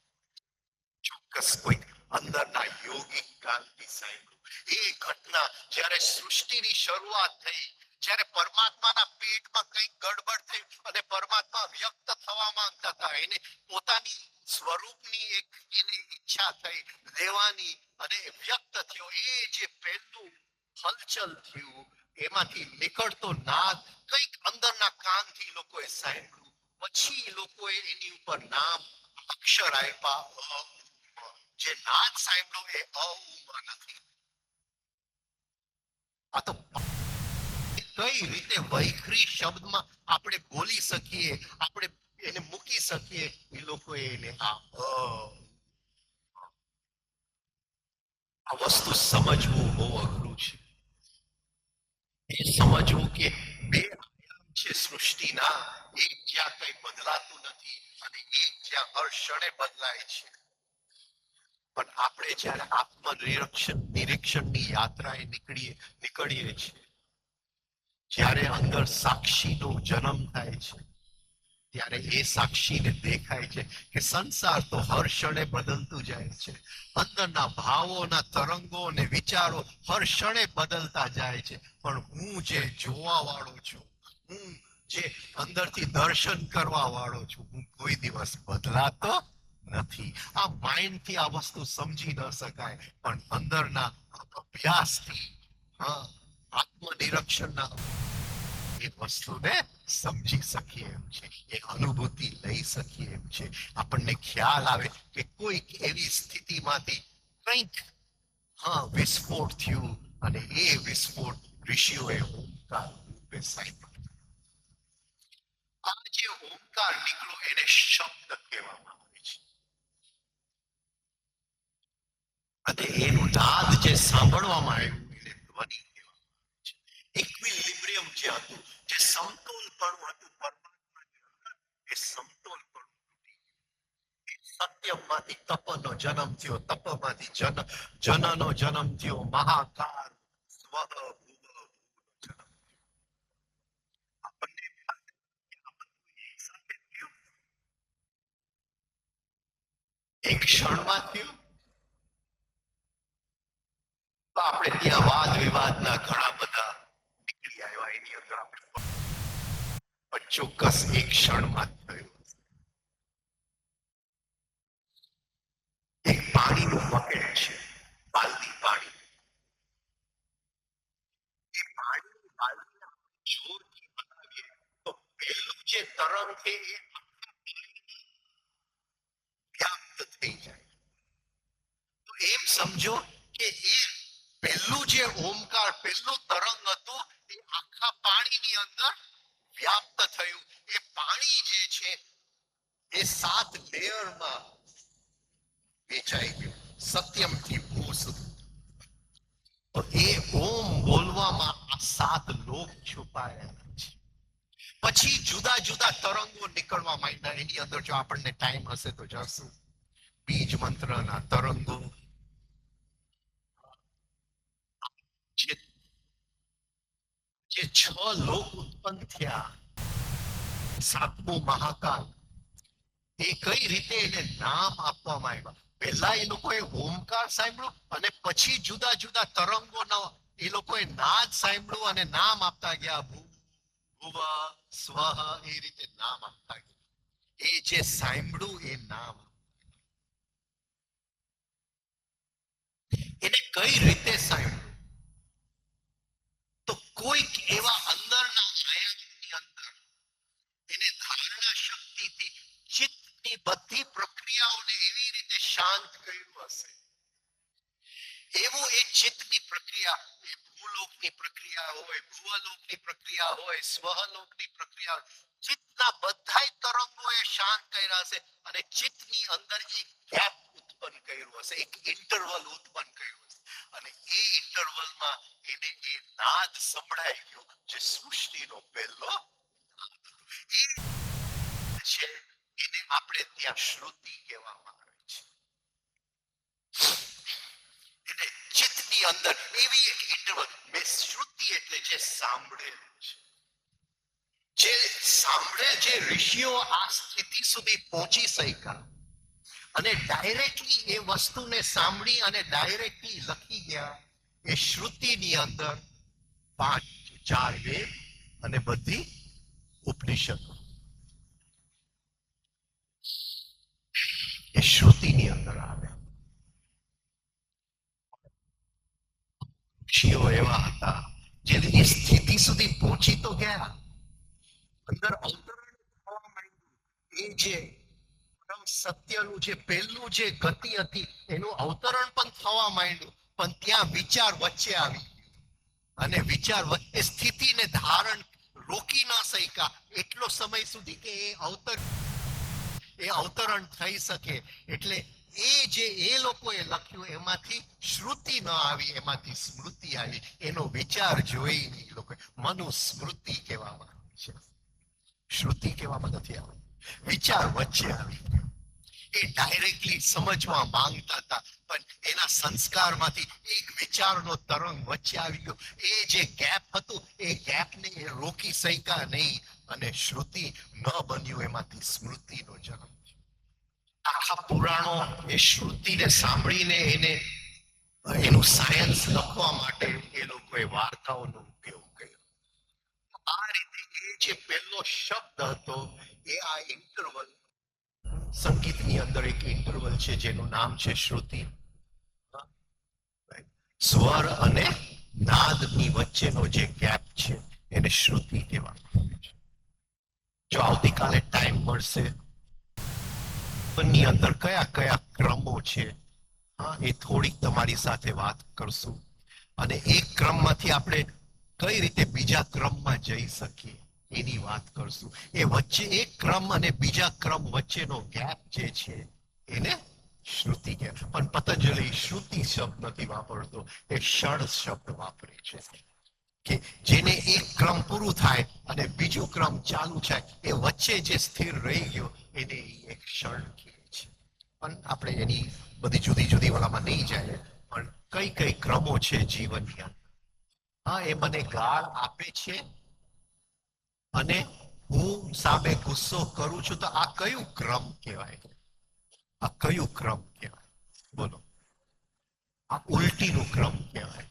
ચોક્કસ કોઈ અંદરના યોગિક કાનથી સાંભળ્યું. એ ઘટના જ્યારે સૃષ્ટિની શરૂઆત થઈ, જ્યારે પરમાત્માના પેટમાં કંઈક ગડબડ થઈ અને પરમાત્મા વ્યક્ત થવા માંગતા હતા, એને પોતાની સ્વરૂપની એક એને ઈચ્છા થઈ લેવાની અને વ્યક્ત થયો, એ જે પહેલું હલચલ થયું, એમાંથી નીકળતો નાદ કંઈક અંદરના કાનથી લોકોએ સાંભળ્યું. પછી લોકોએ એની ઉપર નામ અક્ષર આપ્યા, જે નાદ સાંભળ્યો એ અમાં નથી. આ તો કઈ રીતે વૈખરી શબ્દમાં આપણે બોલી શકીએ, આપણે એને મૂકી શકીએ, એ લોકો એને આ વસ્તુ સમજવું બહુ અઘરું છે. એ સમજવું કે બે આયામ છે સૃષ્ટિના, એક જ્યાં કઈ બદલાતું નથી અને એક જ્યાં હર ક્ષણે બદલાય છે. પણ આપણે જયારે નિરીક્ષણની યાત્રાએ નીકળીએ છીએ, જ્યારે અંદર સાક્ષીનો જન્મ થાય છે, ત્યારે એ સાક્ષીને દેખાય છે કે સંસાર તો હર ક્ષણે બદલતું જાય છે. અંદરના ભાવોના તરંગો અને વિચારો હર ક્ષણે બદલતા જાય છે. પણ હું જે જોવા વાળો છું, હું જે અંદરથી દર્શન કરવા વાળો છું, હું કોઈ દિવસ બદલાતો નથી. આ માઇન્ડ થી આ વસ્તુ સમજી ન શકાય, પણ અંદરના અભ્યાસથી, આત્મનિરીક્ષણના એ વસ્તુને સમજી શકીએ એમ છે, એ અનુભૂતિ લઈ શકીએ એમ છે. આપણને ખ્યાલ આવે કે કોઈક એવી સ્થિતિમાંથી કંઈક વિસ્ફોટ થયું અને એ વિસ્ફોટ ઋષિઓએ ઓમકાર રૂપે સાંભળ્યો. આ જે ઓમકાર નીકળ્યો એને શબ્દ કહેવામાં આવે છે. અને એનું નાદ જે સાંભળવામાં આવ્યું એને ધ્વનિ કહેવામાં આવે છે. ઇક્વિલિબ્રિયમ જે હતું, જે સમતોલપણું હતું પરમાત્માની અંદર, એ સમતોલપણું સત્યમાંથી તપનો જન્મ થયો, તપમાંથી જનનો જન્મ થયો, મહાકાર સ્વ જન્મ. આપણને એક ક્ષણમાં થયું. તો આપણે ત્યાં વાદ વિવાદના ઘણા બધા નીકળી આવ્યા, એની અંદર આપણે ચોક્કસ એક ક્ષણમાં થયું. એક પાણીનું બકેટ છે, બાલદી પાણી. એ પાણીની બાલદી જોરથી બનાવીએ તો પહેલું જે તરંગ છે એ વ્યાપ્ત થઈ જાય. તો એમ સમજો કે એ પહેલું જે ઓમકાર, પહેલું તરંગ હતું, એ આખા પાણીની અંદર વ્યાપ્ત થયું. એ પાણી જે છે એ 7 લેયરમાં વેચાઈ ગયું, સત્યમથી ભૂ સુધી. તો એ ઓમ બોલવામાં આ 7 લોક છુપાયેલા છે. પછી જુદા જુદા તરંગો નીકળવા માંડ્યા. એની અંદર જો આપણને ટાઈમ હશે તો જશું. બીજ મંત્રના તરંગો, જે 6 લોક ઉત્પન્ન થયા, 7મો મહાકાલ, એ કઈ રીતે એને નામ આપવામાં આવ્યા. પહેલા એ લોકોએ ઓમકાર સાંભળ્યું અને પછી જુદા જુદા તરંગોનો એ લોકોએ નાદ સાંભળ્યું અને નામ આપતા ગયા. ભુવ સ્વ, એ રીતે નામ આપતા ગયા. એ જે સાંભળ્યું એ નામ, એને કઈ રીતે સાંભળ્યું? તો કોઈક એવા અંદરના આયામની અંદર એને ધારણા શક્તિથી ચિત્તની બધી પ્રક્રિયાઓને એવી રીતે શાંત કર્યું હશે. એવું એ ચિત્તની પ્રક્રિયા, એ ભૂલોકની પ્રક્રિયા હોય, ભુવલોકની પ્રક્રિયા હોય, સ્વલોકની પ્રક્રિયા, ચિત્તના બધા તરંગોએ શાંત કર્યા હશે અને ચિત્તની અંદર એક ગેપ ઉત્પન્ન કર્યું હશે, એક ઇન્ટરવલ ઉત્પન્ન કર્યું હશે. અને એ ઇન્ટરવલમાં એને એ નાદ સંભળાઈ ગયો, જે સૃષ્ટિનો પહેલો એ છે. એને આપણે ત્યાં શ્રુતિ કહેવામાં આવે છે. એટલે ચિત્તની અંદર એવી એક ઇન્ટરવલ, મેં શ્રુતિ એટલે જે સાંભળેલું છે, જે સાંભળે, જે ઋષિઓ આ સ્થિતિ સુધી પહોંચી શક્યા અને ડાયરેક્ટલી એ વસ્તુને સાંભળી અને ડાયરેક્ટલી લખી ગયા. એ શ્રુતિની અંદર 4 વેદ અને બધી ઉપનિષદો એ શ્રુતિની અંદર આવે. ઋષિઓ એવા હતા જે એ સ્થિતિ સુધી પહોંચી તો ગયા, અંદર અવતરણ થવા માંડ્યું. એ જે પરમ સત્યનું જે પહેલું જે ગતિ હતી એનું અવતરણ પણ થવા માંડ્યું, પણ ત્યાં વિચાર વચ્ચે આવી અને વિચાર એ સ્થિતિને ધારણ રોકી ના શક્યા એટલો સમય સુધી કે એ અવતરણ થઈ શકે. એટલે જે એ લોકોએ લખ્યું એમાંથી શ્રુતિ ન આવી, એમાંથી સ્મૃતિ આવી. એનો વિચાર જોઈ એ લોકો મનુસ્મૃતિ કહેવામાં આવે છે, શ્રુતિ કહેવામાં નથી આવી. વિચાર વચ્ચે આવી, એ ડાયરેક્ટલી સમજવા માંગતા હતા, પણ એના સંસ્કારમાંથી એક વિચારનો તરંગ વચ્ચે આવી ગયો. એ જે ગેપ હતું એ ગેપને એ રોકી શક્યા નહીં અને શ્રુતિ ન બન્યું, એમાંથી સ્મૃતિનો જન્મ. આખા પુરાણો એ શ્રુતિને સાંભળીને એનું સાયન્સ લખવા માટે એ લોકોએ વાર્તાઓનો ઉપયોગ કર્યો. આ રીતે એ જે પહેલો શબ્દ હતો એ આ ઇન્ટરવલ, સંગીતની અંદર એક ઇન્ટરવલ છે જેનું નામ છે શ્રુતિ. સ્વર અને નાદની વચ્ચેનો જે ગેપ છે એને શ્રુતિ કહેવામાં આવે છે. જો આવતીકાલે ટાઈમ મળશે, ની અંદર કયા કયા ક્રમો છે એ થોડીક તમારી સાથે વાત કરશું, અને એક ક્રમમાંથી આપણે કઈ રીતે બીજા ક્રમમાં જઈ શકીએ એની વાત કરશું. એ વચ્ચે એક ક્રમ અને બીજા ક્રમ વચ્ચેનો ગેપ જે છે એને શ્રુતિ કહે. પણ પતંજલિ શ્રુતિ શબ્દ નથી વાપરતો, એ ષડ શબ્દ વાપરે છે કે જેને એક ક્રમ પૂરું થાય અને બીજું ક્રમ ચાલુ થાય, એ વચ્ચે જે સ્થિર રહી ગયો એને એક ક્ષણ કહે છે. પણ આપણે એની બધી જુદી જુદી વાળામાં નહીં જાય, પણ કઈ કઈ ક્રમો છે જીવનની અંદર. હા, એ મને ગાળ આપે છે અને હું સામે ગુસ્સો કરું છું, તો આ કયું ક્રમ કહેવાય? આ કયું ક્રમ કહેવાય? બોલો. આ ઉલટીનું ક્રમ કહેવાય.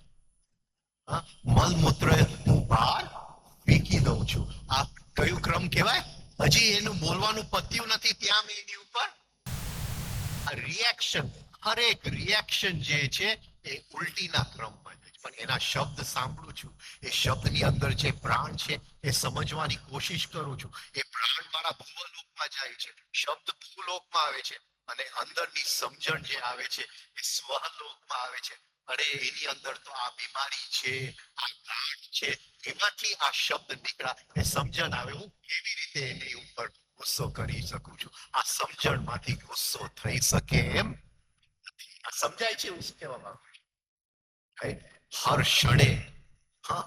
મલમૂત્ર હું બહાર ફેંકી દઉં છું, આ કયું ક્રમ કહેવાય? હજી એનું બોલવાનું પત્યું નથી ત્યાં મેં એની ઉપર રિએક્શન, હરેક રિએક્શન જે છે એ ઉલટીના ક્રમમાં છે. પણ એના શબ્દ સાંભળું છું, એ શબ્દની અંદર જે પ્રાણ છે એ સમજવાની કોશિશ કરું છું. એ પ્રાણ મારા ભૂવલોકમાં જાય છે, શબ્દ ભૂલોકમાં આવે છે, અને અંદરની સમજણ જે આવે છે એ સ્વલોકમાં આવે છે. અને એની અંદર તો આ બીમારી છે, આ ગાંઠ છે, એમાંથી આ શબ્દ નીકળ્યા, એ સમજણ આવે. હું કેવી રીતે એની ઉપર ગુસ્સો કરી શકું છું? આ સમજણમાંથી ગુસ્સો થઈ શકે એમ નથી. આ સમજાય છે હું શું કહેવા માંગુ છું? હર ક્ષણે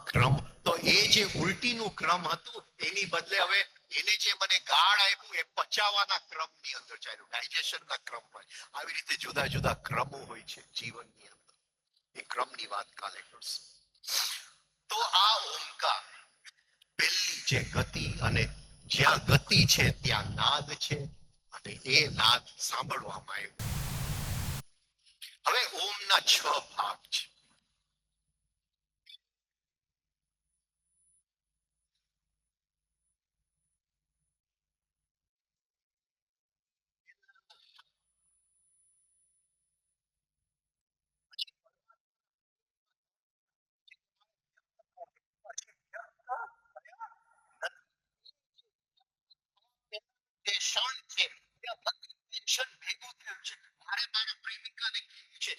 ક્રમ, તો એ જે ઉલટીનું ક્રમ હતું એની બદલે હવે એને જે મને ગાળ આપ્યું એ પચાવવાના ક્રમની અંદર ચાલ્યું, ડાયજેશનના ક્રમમાં. આવી રીતે જુદા જુદા ક્રમો હોય છે જીવનની અંદર. એ ક્રમની વાત કાલે કરશું. તો આ ઓમકાર પહેલી જે ગતિ, અને જ્યાં ગતિ છે ત્યાં નાદ છે, અને એ નાદ સાંભળવામાં આવ્યો. હવે ઓમના 6 ભાગ છે. ક્ષણ છે ત્યાં બધું ટેન્શન ભેગું થયું છે. મારે મારા પ્રેમિકાને કેવું છે,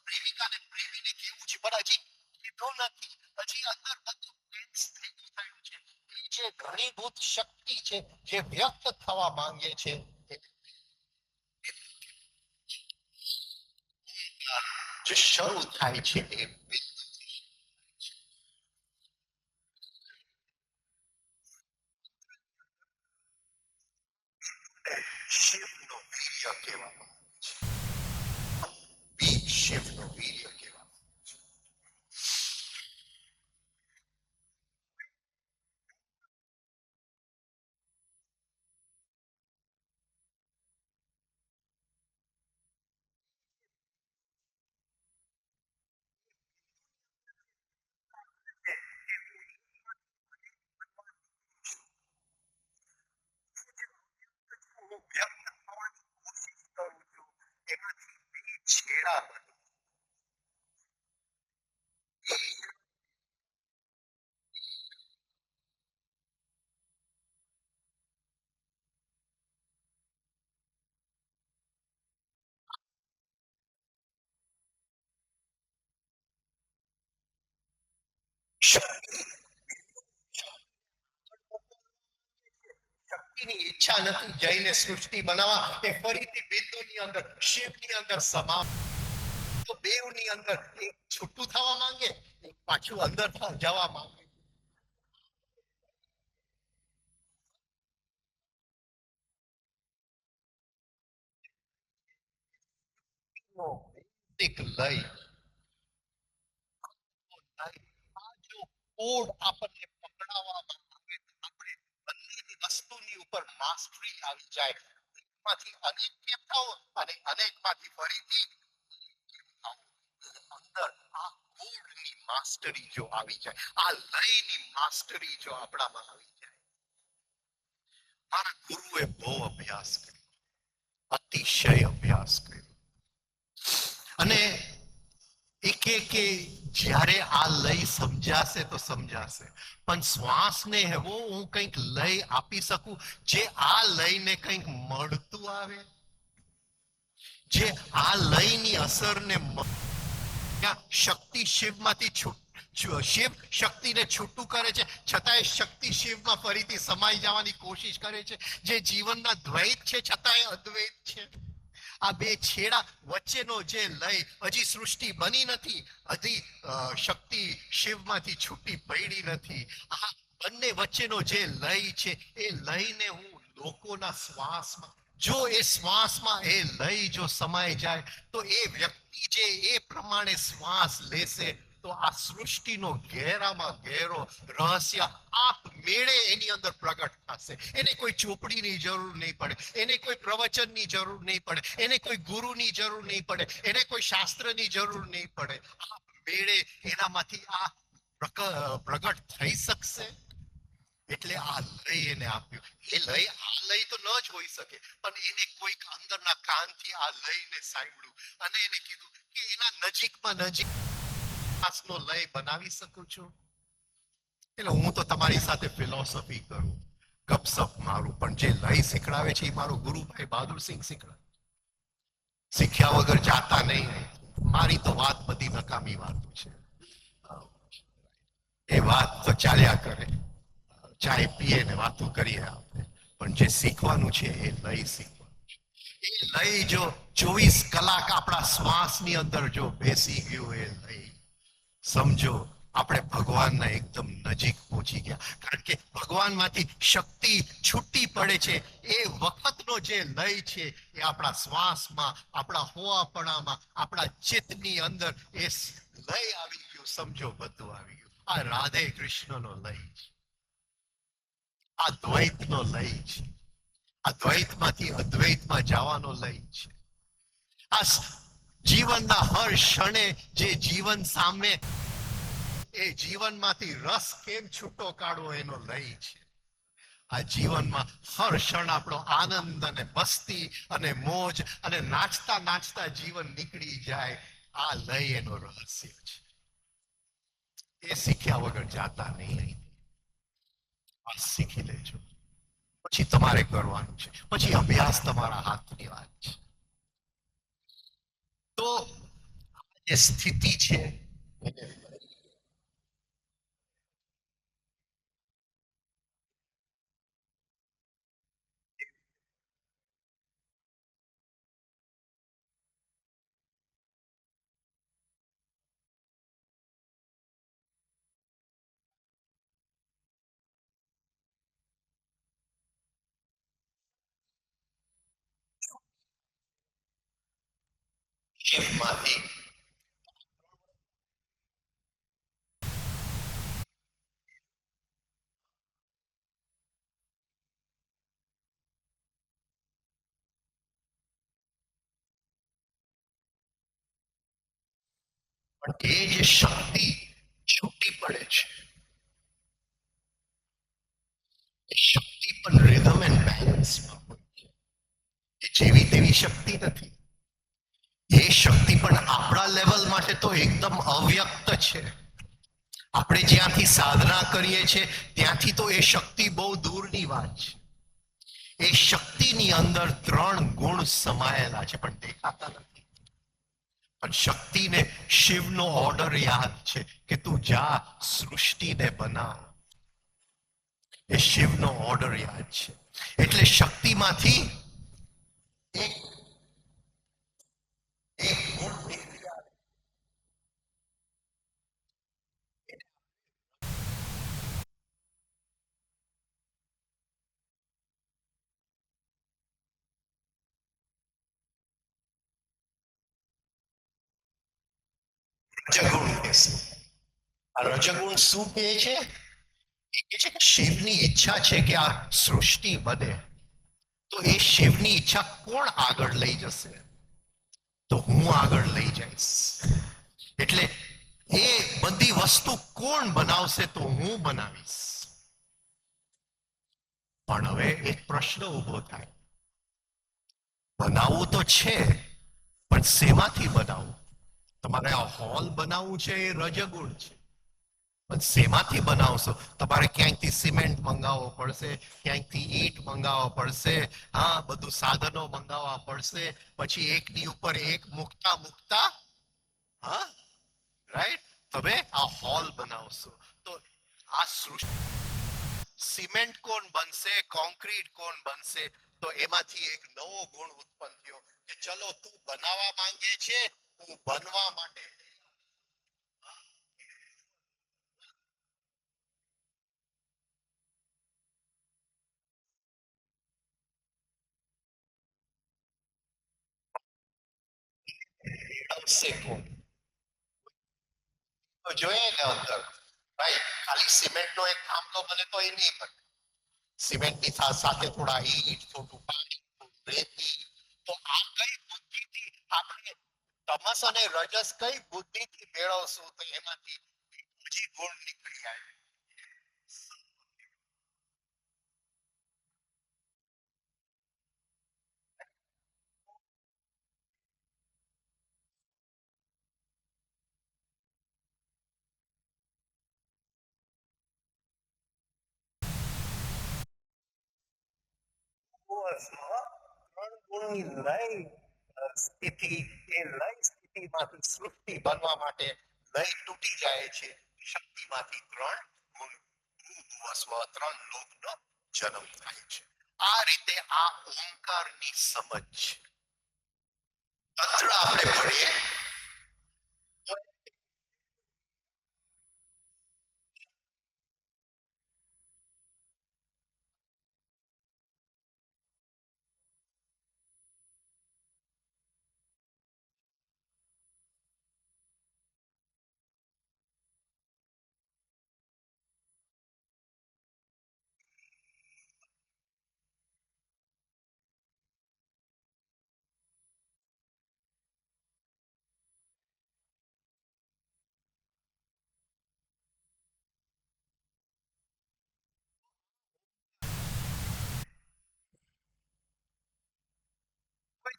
પ્રેમિકાને પ્રેમીને કેવું છે, પણ હજી કીધું નથી. હજી અંદર બધું ટેન્સ ભેગું થયું છે. એ જે ઘણીભૂત શક્તિ છે જે વ્યક્ત થવા માંગે છે, જે શરૂ થાય છે એ શિવનો વીર્ય કહેવામાં આવે છે. બીજ શિવનો વીર્ય કહેવામાં. હું વ્યક્ત થવાની કોશિશ કરું છું, શક્તિની ઈચ્છા નથી જઈને સૃષ્ટિ બનાવવા એ ફરીથી બિંદુની અંદર શિવની અંદર સમા તો બેવની અંદર એક છૂટું થવા માંગે એક પાછું અંદર જવા માંગે એક લય આ જો કોડ આપણને પકડાવવામાં આવે તો આપણે બંનેની વસ્તુની ઉપર માસ્ટરી આવી જાય માંથી અનેક કેમ થાઓ અને અનેકમાંથી ફરીથી અંદર આ કોડની માસ્ટરી જો આવી જાય આ લયની માસ્ટરી જો આપણામાં આવી જાય મારા ગુરુએ બહુ અભ્યાસ કર્યો અતિશય અભ્યાસ કર્યો અને કે જ્યારે આ લય સમજાશે તો સમજાશે પણ શ્વાસને એવો હું કંઈક લય આપી શકું જે આ લયને કંઈક મળતું આવે જે આ લયની અસરને શક્તિ શિવમાંથી શિવ શક્તિને છૂટું કરે છે છતાંય શક્તિ શિવમાં ફરીથી સમાઈ જવાની કોશિશ કરે છે જે જીવનના દ્વૈત છે છતાંય અદ્વૈત છે આ બે છેડા વચ્ચેનો જે લય હજી સૃષ્ટિ બની નથી હજી શક્તિ શિવમાંથી છૂટી પડી નથી આ બંને વચ્ચેનો જે લય છે એ લયને હું લોકોના શ્વાસમાં જો એ શ્વાસમાં એ લય જો સમાઈ જાય તો એ વ્યક્તિ જે એ પ્રમાણે શ્વાસ લેશે તો આ સૃષ્ટિનો ગહેરામાં ગહેરો રહસ્ય આપ મેળે એની અંદર પ્રગટ થશે એને કોઈ ચોપડીની જરૂર નહીં પડે એને કોઈ પ્રવચનની જરૂર નહીં પડે એને કોઈ ગુરુની જરૂર નહીં પડે એને કોઈ શાસ્ત્રની જરૂર નહીં પડે આપ મેળે એનામાંથી આ પ્રગટ થઈ શકશે એટલે આ લય એને આપ્યું એ લય આ લય તો ન જ હોઈ શકે પણ એને કોઈક અંદરના કાનથી આ લયને સાંભળ્યું અને એને કીધું કે એના નજીકમાં નજીક નો લય બનાવી શકું છું એટલે હું તો તમારી સાથે ફિલોસોફી કરું ગપસપ મારું પણ જે લય શીખડાવે છે એ મારો ગુરુભાઈ બહાદુરસિંહ શીખડાવે શીખ્યા વગર જાતા નહીં મારી તો વાત બધી નકામી વાતો છે એ વાત તો ચાલ્યા કરે ચાય પીએ ને વાતો કરીએ આપણે પણ જે શીખવાનું છે એ લય શીખવાનું છે એ લય જો 24 કલાક આપણા શ્વાસની અંદર જો બેસી ગયું એ લય સમજો આપણે ભગવાનના એકદમ નજીક પહોંચી ગયા કારણ કે ભગવાનમાંથી શક્તિ છૂટી પડે છે એ વખતનો જે લય છે એ આપણા શ્વાસમાં આપણા હોવાપણામાં આપણા ચિત્તની અંદર એ લય આવી ગયું સમજો બધું આવી ગયું આ રાધે કૃષ્ણનો લય છે આ દ્વૈતનો લય છે આ દ્વૈતમાંથી અદ્વૈતમાં જવાનો લય છે આ જીવનના હર ક્ષણે જે જીવન સામે એ જીવનમાંથી રસ કેમ છૂટો કાઢવો એનો લય છે આ જીવનમાં હર ક્ષણ આપણો આનંદ અને મસ્તી અને મોજ અને નાચતા નાચતા જીવન નીકળી જાય આ લય એનો રહસ્ય છે એ શીખ્યા વગર જાતા નહીં આ શીખી લેજો પછી તમારે કરવાનું છે પછી અભ્યાસ તમારા હાથની વાત છે તો જે સ્થિતિ છે માંથી પણ એ જે શક્તિ છૂટી પડે છે એ શક્તિ પણ રિધમ એન્ડ બેલેન્સમાં હોય છે એ જેવી તેવી શક્તિ નથી એ શક્તિ પણ આપણા લેવલ માટે તો એકદમ અવ્યક્ત છે આપણે જ્યાંથી સાધના કરીએ છીએ ત્યાંથી તો એ શક્તિ બહુ દૂરની વાત છે એ શક્તિની અંદર 3 ગુણ સમાયેલા છે પણ દેખાતા નથી પણ શક્તિને શિવનો ઓર્ડર યાદ છે કે તું જા સૃષ્ટિને બનાવ. એ શિવનો ઓર્ડર યાદ છે. એટલે શક્તિમાંથી એક એક ગુણ નીકળી આવે. રજગુણ કહેશે. આ રજગુણ શું કહે છે? એ કહે છે કે શિવની ઈચ્છા છે કે આ સૃષ્ટિ બને. તો એ શિવની ઈચ્છા કોણ આગળ લઈ જશે? તો હું આગળ લઈ જઈશ. એટલે એ બધી વસ્તુ કોણ બનાવશે? તો હું બનાવીશ. પણ હવે એક પ્રશ્ન ઉભો થાય, બનાવવું તો છે, પણ શેમાંથી બનાવવું? તમારે આ હોલ બનાવવું છે એ રજગુણ છે, પણ શેમાંથી બનાવશો? તમારે ક્યાંકથી સિમેન્ટ મંગાવવો પડશે, ક્યાંકથી ઈંટ મંગાવવા પડશે, હા બધું સાધનો મંગાવવા પડશે, પછી એકની ઉપર એક મૂકતા મૂકતા, હા રાઈટ, તમે આ હોલ બનાવશો. તો આ સૃષ્ટિ સિમેન્ટ કોણ બનશે, કોન્ક્રીટ કોણ બનશે? તો એમાંથી એક નવો ગુણ ઉત્પન્ન થયો કે ચલો તું બનાવવા માંગે છે, હું બનવા માટે મેળવશે કોણ? તો જોઈએ ને અંદર ભાઈ ખાલી સિમેન્ટ નો એક થાંભલો બને તો એ નહીં બને. સિમેન્ટની સાથે થોડા ઈંટ, થોડું પાણી, થોડું રેતી. તો આ કઈ બુદ્ધિથી આપણે તમસ અને રજસ કઈ બુદ્ધિથી મેળવશું? તો એમાંથી બીજી ગુણ નીકળી આવે. સ્થિતિ એ લય સ્થિતિમાંથી સૃષ્ટિ બનવા માટે લય તૂટી જાય છે. શક્તિમાંથી ત્રણ ગુણ ભૂસ્વ ત્રણ લોકનો જન્મ થાય છે. આ રીતે આ ઓમકારની સમજ છે. તંત્ર આપણે ભણીએ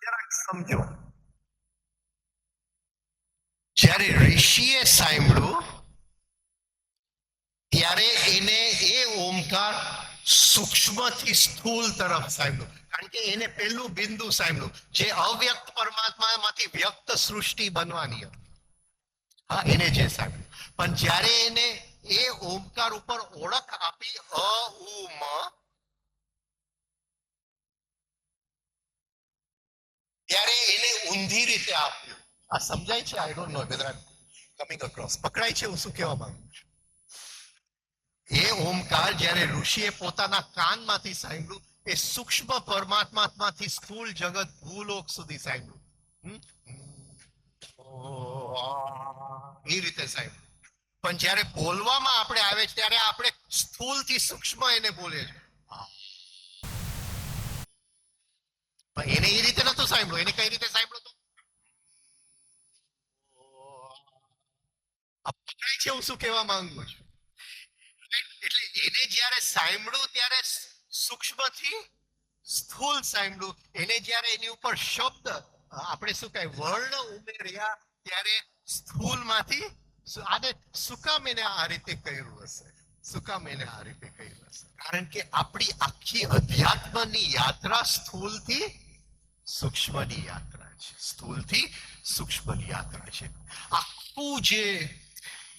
જરાક સમજો. જ્યારે ઋષિએ સાંભળ્યું ત્યારે એને એ ઓમકાર સૂક્ષ્મથી સ્થૂળ તરફ સાંભળ્યું. કારણ કે એને પહેલું બિંદુ સાંભળ્યું જે અવ્યક્ત પરમાત્મામાંથી વ્યક્ત સૃષ્ટિ બનવાની હતી. હા એને જે સાંભળ્યું. પણ જ્યારે એને એ ઓમકાર ઉપર ઓળખ આપી અ ઉ મ, ત્યારે એને ઊંધી રીતે આપ્યું. આ સમજાય છે? I don't know whether coming across. પકડાય છે હું શું કહેવા માંગુ છું? એ ઓમકાર જ્યારે ઋષિએ પોતાના કાનમાંથી સાંભળ્યું, એ સૂક્ષ્મ પરમાત્મામાંથી સ્થૂળ જગત ભૂલોક સુધી સાંભળ્યું. એ રીતે સાંભળ્યું. પણ જ્યારે બોલવામાં આપણે આવે છે ત્યારે આપણે સ્થૂળ થી સૂક્ષ્મ એને બોલે છે. પણ એને એ રીતે નતું સાંભળ્યું. એને કઈ રીતે સાંભળ્યું? પકડાય છે હું શું કહેવા માંગુ છું? એટલે એને જ્યારે સાંભળ્યું ત્યારે સૂક્ષ્મ થી સ્થૂળ સાંભળ્યું. એને જ્યારે એની ઉપર શબ્દ આપણે શું કહે વર્ણ ઉમેર્યા ત્યારે સ્થૂળ માંથી આને શું કામ એને આ રીતે કર્યું હશે? શું કામ એને આ રીતે કર્યું હશે? કારણ કે આપણી આખી અધ્યાત્મની યાત્રા સ્થૂળ થી સૂક્ષ્મની યાત્રા છે, સ્થૂલથી સૂક્ષ્મની યાત્રા છે. આખું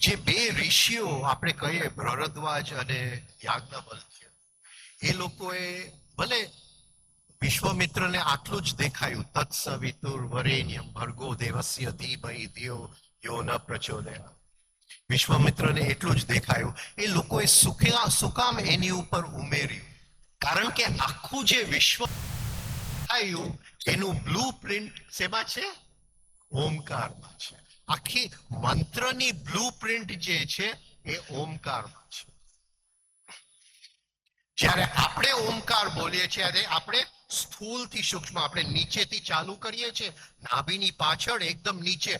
જે બે ઋષિઓ આપણે કહીએ ભરદ્વાજ અને યાજ્ઞવલ્ક્ય, એ લોકોએ ભલે વિશ્વામિત્રને આટલું જ દેખાયું, તત્સવિતુર વરેણ્યમ ભર્ગો દેવસ્ય ધીમહિ ધિયો યો ન પ્રચોદયાત. વિશ્વામિત્રને એટલું જ દેખાયું. એ લોકોએ શું કામ એની ઉપર ઉમેર્યું? કારણ કે આખું જે વિશ્વ થયું એનું બ્લુ પ્રિન્ટ શેમાં છે? ઓમકારમાં છે. આખી મંત્રની બ્લુ પ્રિન્ટ જે છે એ ઓમકારમાં છે. જ્યારે આપણે ઓમકાર બોલીએ છીએ ત્યારે આપણે સ્થૂલથી સૂક્ષ્મ, આપણે નીચેથી ચાલુ કરીએ છીએ, નાભીની પાછળ એકદમ નીચે,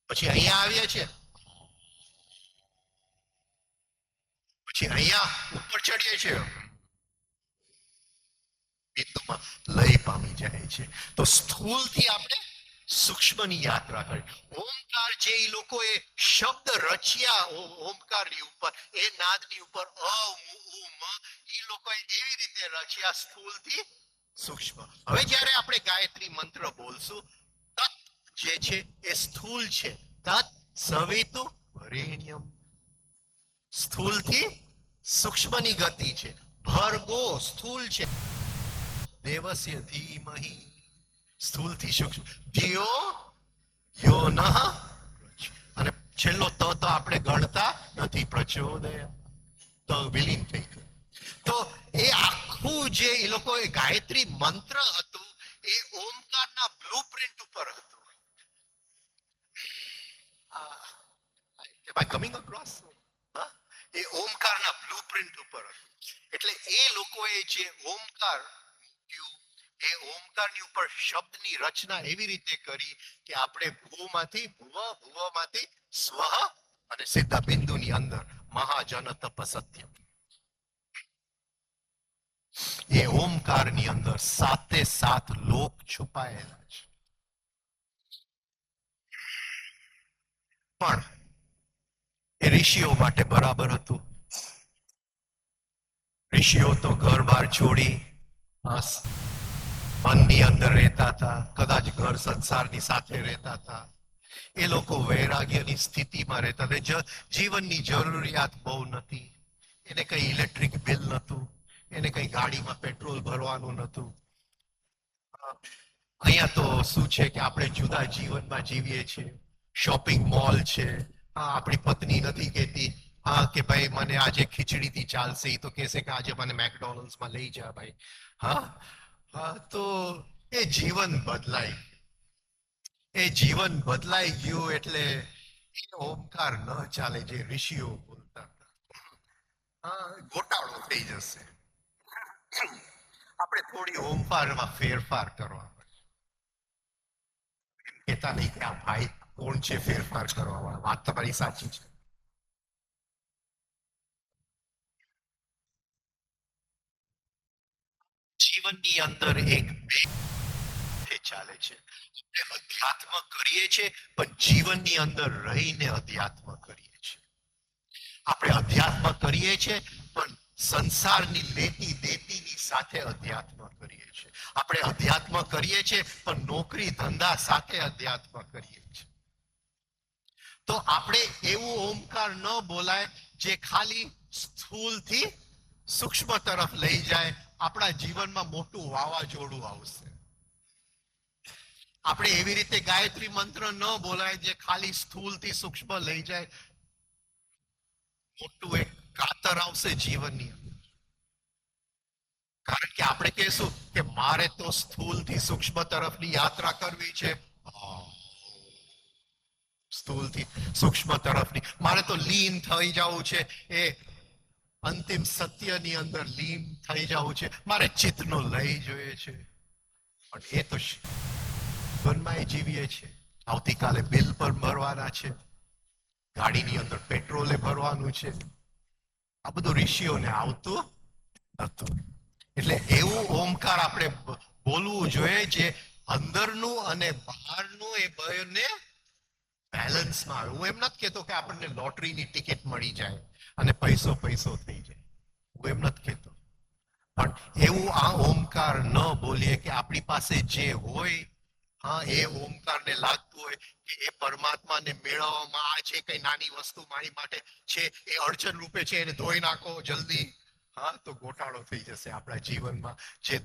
પછી અહીંયા આવીએ છીએ, પછી અહીંયા ઉપર ચડીએ છીએ, બિંદુમાં લય પામી જાય છે. તો સ્થૂલથી આપણે સૂક્ષ્મની યાત્રા કરી. ઓમકાર જે એ લોકોએ શબ્દ રચ્યા ઓમકારની ઉપર, એ નાદની ઉપર અ મુ મ, એ લોકોએ એવી રીતે રચ્યા સ્થૂલથી સૂક્ષ્મ. હવે જ્યારે આપણે ગાયત્રી મંત્ર બોલશું, તત જે છે એ સ્થૂલ છે, તત સવિતુ વરેણ્યમ, સ્થૂલથી સૂક્ષ્મની ગતિ છે. ભર્ગો સ્થૂલ છે, દેવસ્ય ધીમહિ સ્થૂલથી સૂક્ષ્મ, ધિયો યો નઃ, અને છેલ્લો તો આપણે ગણતા નથી, પ્રચોદય, તો વિલીન થઈ ગયું. તો એ આખું જે એ લોકો ગાયત્રી મંત્ર હતું એ ઓમકારના બ્લુપ્રિન્ટ ઉપર હતું. કમિંગ અક્રોસ એ ઓમકારના બ્લુપ્રિન્ટ ઉપર હતું. એટલે એ લોકોએ જે ઓમકાર મૂક્યું, એ ઓમકારની ઉપર શબ્દની રચના એવી રીતે કરી કે આપણે ભૂમાંથી ભુવમાંથી સ્વ અને સીધા બિંદુની અંદર મહાજન તપસત્યમ. એ ઓમકારની અંદર સાતે સાત લોક છુપાયેલા છે. પણ એ ઋષિઓ માટે બરાબર હતું. ઋષિઓ તો ઘર બહાર છોડી મનની અંદર રહેતા હતા, કદાચ ઘર સંસારની સાથે રહેતા હતા. એ લોકો વૈરાગ્યની સ્થિતિમાં રહેતા હતા. જીવનની જરૂરિયાત બહુ નથી. એને કઈ ઇલેક્ટ્રિક બિલ નતું, એને કઈ ગાડીમાં પેટ્રોલ ભરવાનું નતું. અહીંયા તો શું છે કે આપણે જુદા જીવનમાં જીવીએ છીએ. શોપિંગ મોલ છે, આપણી પત્ની નથી કહેતી હા કે ભાઈ મને આજે ખીચડીથી ચાલશે, એ તો કહેશે કે આજે મને મેકડોનલ્ડ્સમાં લઈ જા ભાઈ. હા, તો એ જીવન બદલાય, એ જીવન બદલાઈ ગયું. એટલે એ ઓમકાર ન ચાલે જે ઋષિઓ બોલતા હતા. ગોટાળો થઈ જશે. આપણે થોડી ઓમકારમાં ફેરફાર કરવા પડે. એમ કહેતા નહીં કે આ ભાઈ કોણ છે ફેરફાર કરવા વાળા. વાત તમારી સાચી છે. જીવનની અંદર એક ચાલે છે. આપણે અધ્યાત્મ કરીએ છીએ, પણ જીવનની અંદર રહીને અધ્યાત્મ કરીએ છીએ. આપણે અધ્યાત્મ કરીએ છીએ, પણ સંસારની લેતી દેતીની સાથે અધ્યાત્મ કરીએ છીએ. આપણે અધ્યાત્મ કરીએ છીએ, પણ નોકરી ધંધા સાથે અધ્યાત્મ કરીએ છીએ. તો આપણે એવું ઓમકાર ન બોલાય જે ખાલી સ્થૂલથી સૂક્ષ્મ તરફ લઈ જાય. આપણા જીવનમાં મોટું વાવાઝોડું આવશે. આપણે એવી રીતે ગાયત્રી મંત્ર ન બોલાય જે ખાલી સ્થૂલથી સૂક્ષ્મ લઈ જાય. મોટું એક કાતર આવશે જીવનની અંદર. કારણ કે આપણે કહેશું કે મારે તો સ્થૂલથી સૂક્ષ્મ તરફની યાત્રા કરવી છે, સ્થૂલથી સૂક્ષ્મ તરફની મારે તો લીન થઈ જવું છે, એ અંતિમ સત્યની અંદર લીન થઈ જવું છે, મારે ચિત્તનો લય જોઈએ છે. પણ એ તો જીવનમાં જીવીએ છીએ. આવતીકાલે બિલ પર ભરવાના છે, ગાડીની અંદર પેટ્રોલે ભરવાનું છે. આ બધું ઋષિઓને આવતું હતું. એટલે એવું ઓમકાર આપણે બોલવું જોઈએ જે અંદરનું અને બહારનું એ બંને બેલેન્સમાં આવે. હું એમ નથી કહેતો કે આપણને લોટરીની ટિકિટ મળી જાય અને પૈસો થઈ જાય. હું એમ નથી કહેતો. પણ એવું આ ઓમકાર ન બોલીએ કે આપણી પાસે જે હોય, હા, એ ઓમકારને લાગતું હોય કે એ પરમાત્માને મેળવવામાં આ છે કઈ નાની વસ્તુ મારી માટે છે, એ અડચણ રૂપે છે, એને ધોઈ નાખો જલ્દી. હા, તો ગોટાળો થઈ જશે આપણા જીવનમાં. જે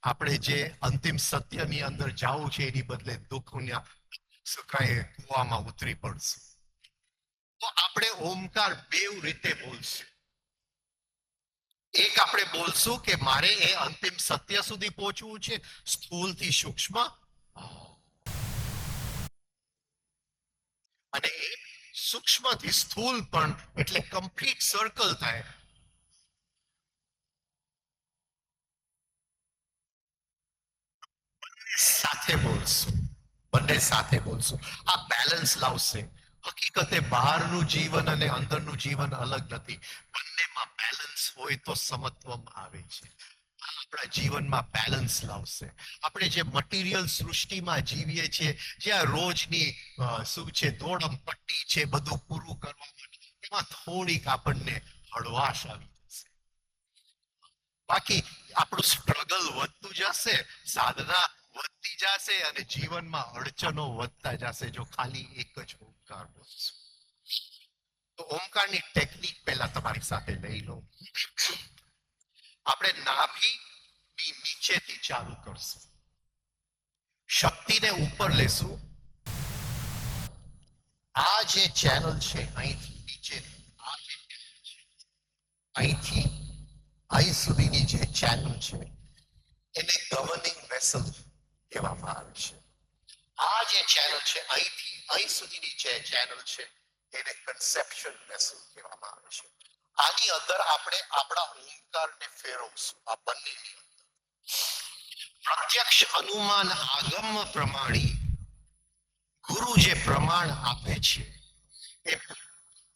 આપણે જે અંતિમ સત્યની અંદર જવું છે એની બદલે દુઃખના સુકાય કુવામાં ઉતરી પડશું. તો આપણે ઓમકાર બેવ રીતે બોલશું. એક આપણે બોલશું કે મારે એ અંતિમ સત્ય સુધી પહોંચવું છે, સ્થૂલ થી સૂક્ષ્મ, અને એ સૂક્ષ્મ થી સ્થૂલ પણ, એટલે કમ્પ્લીટ સર્કલ થાય. સાથે બોલશું, બંને સાથે બોલશું. આ બેલેન્સ લાવશે. હકીકતે બહારનું જીવન અને અંદરનું જીવન અલગ નથી. બંનેમાં બેલેન્સ હોય તો સમત્વમ આવે છે. આપણા જીવનમાં બેલેન્સ લાવશે. આપણે જે મટીરિયલ સૃષ્ટિમાં જીવીએ છીએ, જ્યાં રોજની શું છે દોડમ પટ્ટી છે, બધું પૂરું કરવા માટે, એમાં થોડીક આપણને હળવાશ આવી જશે. બાકી આપણું સ્ટ્રગલ વધતું જશે, સાધના વધતી જશે, અને જીવનમાં અડચણો વધતા જશે જો ખાલી એક જ ઓમકાર બોલશું. તો ઓમકારની ટેકનિક પહેલા તમારી સાથે લઈ લો. આપણે નાભી નીચેથી ચાલુ કરશું, શક્તિને ઉપર લેશું. આ જે ચેનલ છે અહીંથી નીચે, આ જે ચેનલ છે અહીંથી અહીં સુધીની જે ચેનલ છે એને ગવર્નિંગ વેસલ કહેવામાં આવે છે. આ જે ચેનલ છે અહીંથી અહીં સુધીની જે ચેનલ છે એને કન્સેપ્શન વેસલ કહેવામાં આવે છે. આની અંદર આપણે આપણા ઓમકારને ફેરવશું. આ બંનેની અંદર પ્રત્યક્ષ અનુમાન આગમ પ્રમાણી ગુરુ જે પ્રમાણ આપે છે એ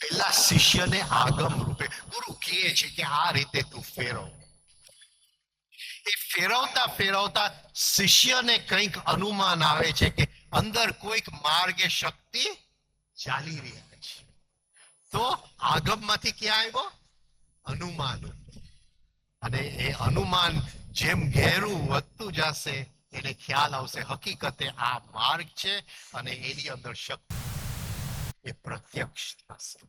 પેલા શિષ્યને આગમ રૂપે ગુરુ કહે છે કે આ રીતે તું ફેરવ. એ ફેરવતા ફેરવતા શિષ્યને કંઈક અનુમાન આવે છે કે અંદર કોઈક માર્ગે શક્તિ ચાલી રહ્યા છે. તો આગમમાંથી ક્યાં આવ્યો? અનુમાન. અને એ અનુમાન જેમ ઘેરું વધતું જશે એને ખ્યાલ આવશે હકીકતે આ માર્ગ છે અને એની અંદર શક્તિ એ પ્રત્યક્ષ થશે.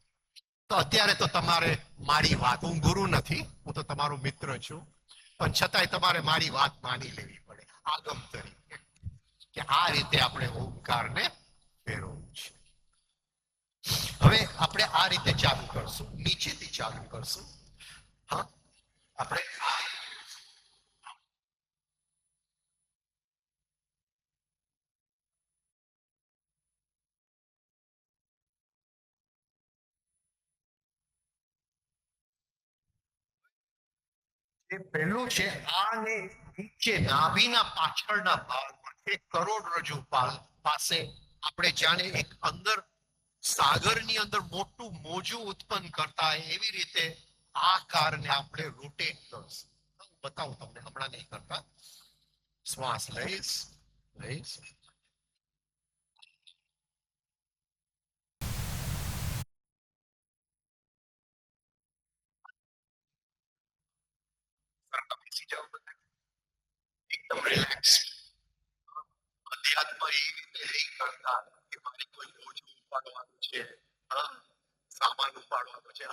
તો અત્યારે તો તમારે મારી વાત, હું ગુરુ નથી, હું તો તમારો મિત્ર છું, પણ છતાંય તમારે મારી વાત માની લેવી પડે આગમ તરીકે, કે આ રીતે આપણે ઓમકારને ફેરવવું છે. હવે આપણે આ રીતે ચાલુ કરશું, નીચેથી ચાલુ કરશું. હા, આપણે એ પહેલું છે આને નીચે નાભીના પાછળના ભાગમાં એક કરોડરજ્જુ પાસે આપણે જાણે એક અંદર સાગરની અંદર મોટું મોજું ઉત્પન્ન કરતા એવી રીતે આ કારને આપણે રોટેટ કરશું. હું બતાવું તમને, હમણાં નહીં કરતા. શ્વાસ લઈશ, લઈશ, એકદમ રિલેક્સ. અધ્યાત્મ એ રીતે નહીં કરતા કે મારે કોઈ બોજું ઉપાડવાનું છે, હા, સામાન ઉપાડવાનો છે.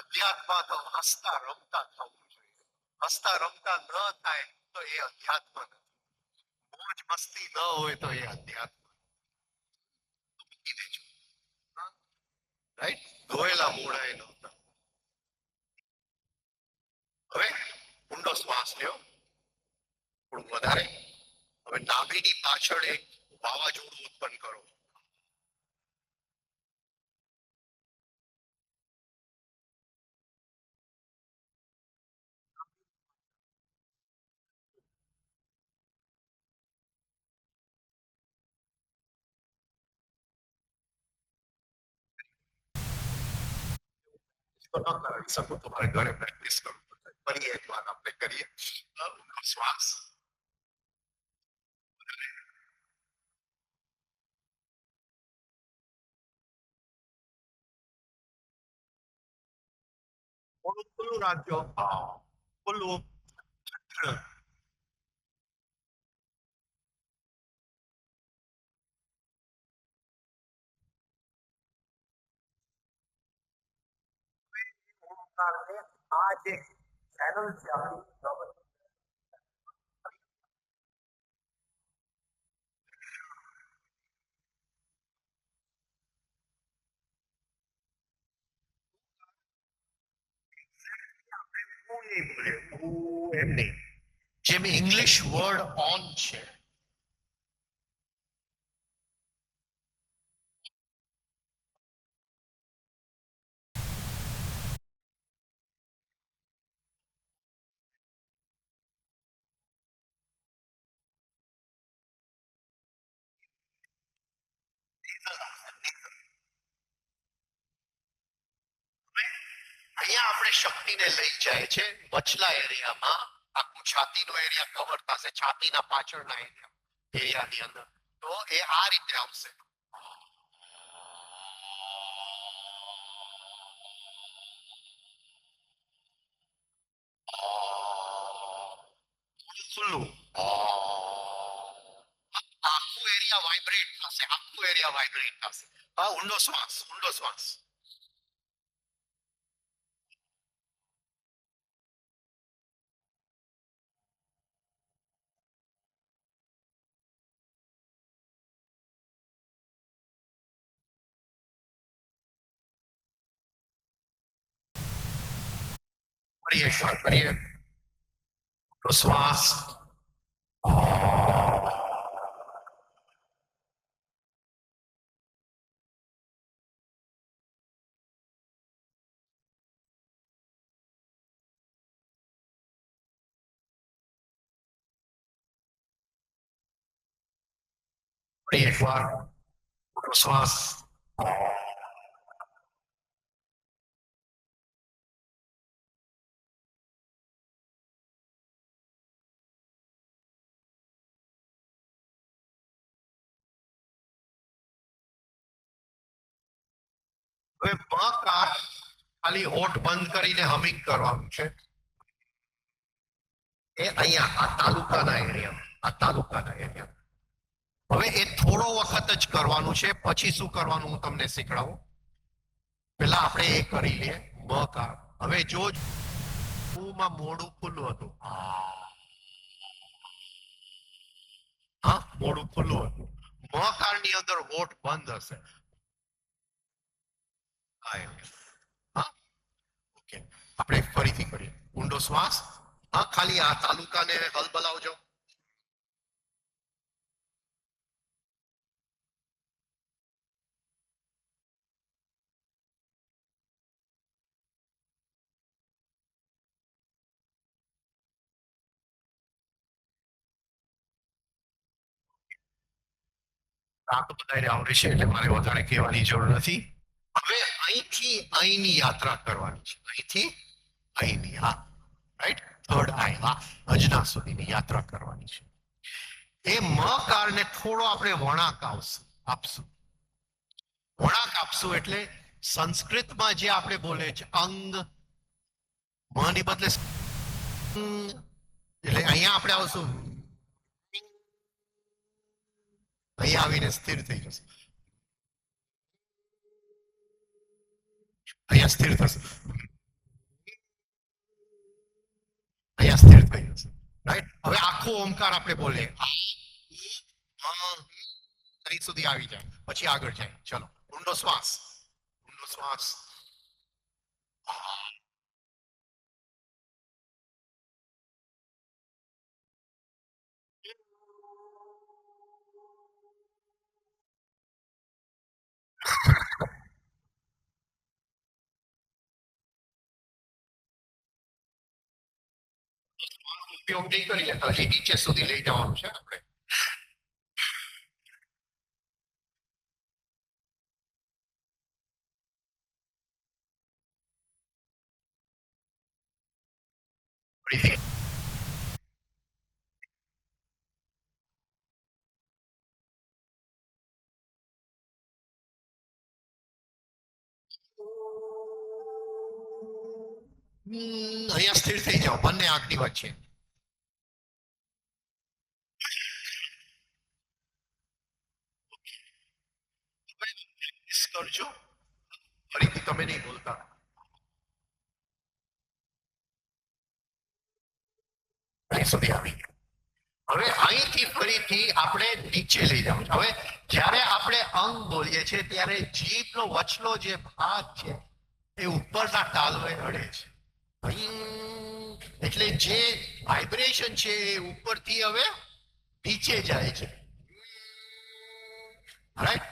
અધ્યાત્મ તો હસતા રમતા થવું જોઈએ. હસતા રમતા ન થાય તો એ અધ્યાત્મ નથી. મોજ મસ્તી ન હોય તો એ અધ્યાત્મ મૂકી દેજો. રાઈટ, ધોયેલા મોઢા એ નહોતા. હવે ઊંડો શ્વાસ લ્યો, થોડું વધારે. હવે નાભીની પાછળ એક વાવાઝોડું ઉત્પન્ન કરો. તો ન કરાવી શકો, તમારે ઘરે પ્રેક્ટિસ કરવું પડે. ફરી એક વાર આપણે કરીએ. ઊંડો શ્વાસ, થોડું ખુલ્લું રાખજો. હા, ખુલ્લું. ઓમકારને આ જે ચેનલ છે આપણી એમ નહીં, જેમ ઇંગ્લિશ વર્ડ ઓન છે. અહીંયા આપણે શક્તિને લઈ જાય છે વચલા એરિયામાં, આખું છાતીનો એરિયા કવર થશે, છાતીના પાછળના એરિયાની અંદર. તો એ આ રીતે આવશે. ખુલ્લું આખું એરિયા વાઇબ્રેટ થશે, આખું એરિયા વાઇબ્રેટ થશે. હા, ઊંડો શ્વાસ, ઊંડો શ્વાસ. કરીએ શ્વાસ, કરીએ ઊંડો શ્વાસ. કરીએ શ્વાસ, ઊંડો શ્વાસ. હવે ખાલી હોઠ બંધ કરીને હમિંગ કરવાનું છે. એ અહીંયા આ તાલુકાના એરિયા, આ તાલુકાના એરિયા. હવે એ થોડો વખત જ કરવાનું છે, પછી શું કરવાનું હું તમને શીખડાવું. પેલા આપણે એ કરી લઈએ મકાર. હવે જો માં મોઢું ખુલ્લું હતું, હા મોઢું ખુલ્લું હતું, મકાર ની અંદર હોઠ બંધ હશે. હા ઓકે, આપણે ફરીથી કરીએ ઊંડો શ્વાસ. હા ખાલી આ તાલુકાને હલબલાવજો. આ તો બધાને આવડે છે એટલે મારે વધારે કહેવાની જરૂર નથી. હવે અહીંથી અહીંની યાત્રા કરવાની છે, અહીંથી અહીંની, હા રાઈટ, થર્ડ આઈ, હા અજના સુધીની યાત્રા કરવાની છે. એ મકારને થોડો આપણે વળાંક આપશું. વળાંક આપશું એટલે સંસ્કૃતમાં જે આપણે બોલે છે અંગ, મની બદલે એટલે અહીંયા આપણે આવશું, અહીંયા આવીને સ્થિર થઈ જશે, અહીંયા સ્થિર થશે, અહીંયા સ્થિર થઈ જશે. રાઈટ, હવે આખો ઓમકાર આપણે બોલે અહીં સુધી આવી જાય, પછી આગળ જાય. ચલો ઊંડો શ્વાસ, ઊંડો શ્વાસ. ઉપયોગ નહીં કરી લેતા, હજી નીચે સુધી લઈ જવાનું છે આપણે. અહીંયા સ્થિર થઈ જાઓ બંને આંખની વચ્ચે. તમે નહીં બોલતા. અહીં સુધી આવી ગયું. હવે અહીંથી ફરીથી આપણે નીચે લઈ જાવ. હવે જ્યારે આપણે અંગ બોલીએ છીએ ત્યારે જીભનો વચલો જે ભાગ છે એ ઉપરના તાલવે અડે છે. એટલે જે વાઇબ્રેશન છે એ ઉપરથી હવે નીચે જાય છે. રાઈટ.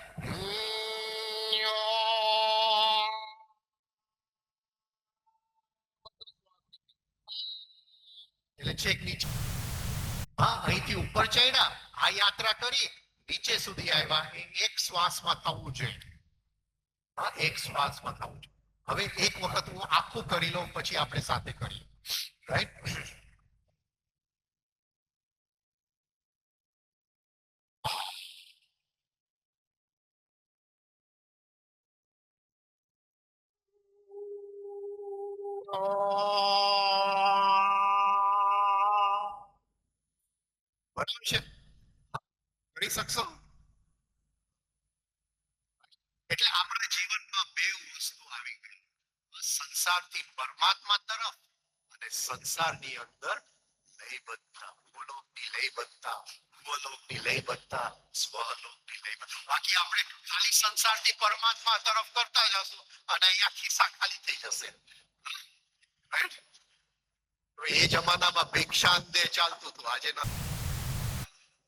એટલે છેક નીચે. હા, અહીંથી ઉપર ચડ્યા, આ યાત્રા કરી, નીચે સુધી આવ્યા. એક શ્વાસમાં થવું જોઈએ. હા, એક શ્વાસમાં થવું જોઈએ. હવે એક વખત હું આખું કરી લઉં, પછી આપણે સાથે કરીએ. રાઈટ. બરાબર છે, કરી શકશો. એટલે આપણા જીવનમાં બે વસ્તુ આવી ગઈ, સંસારથી પરમાત્મા તરફ અને સંસારની અંદર લયબદ્ધતા. ભૂલોકની લયબદ્ધતા, ભૂલોકની લયબદ્ધતા, સ્વલોકની લયબદ્ધતા. બાકી આપણે ખાલી સંસારથી પરમાત્મા તરફ કરતા જશું અને અહીંયા ખિસ્સા ખાલી થઈ જશે. એ જમાનામાં ભિક્ષાંદે ચાલતું હતું, આજે ના.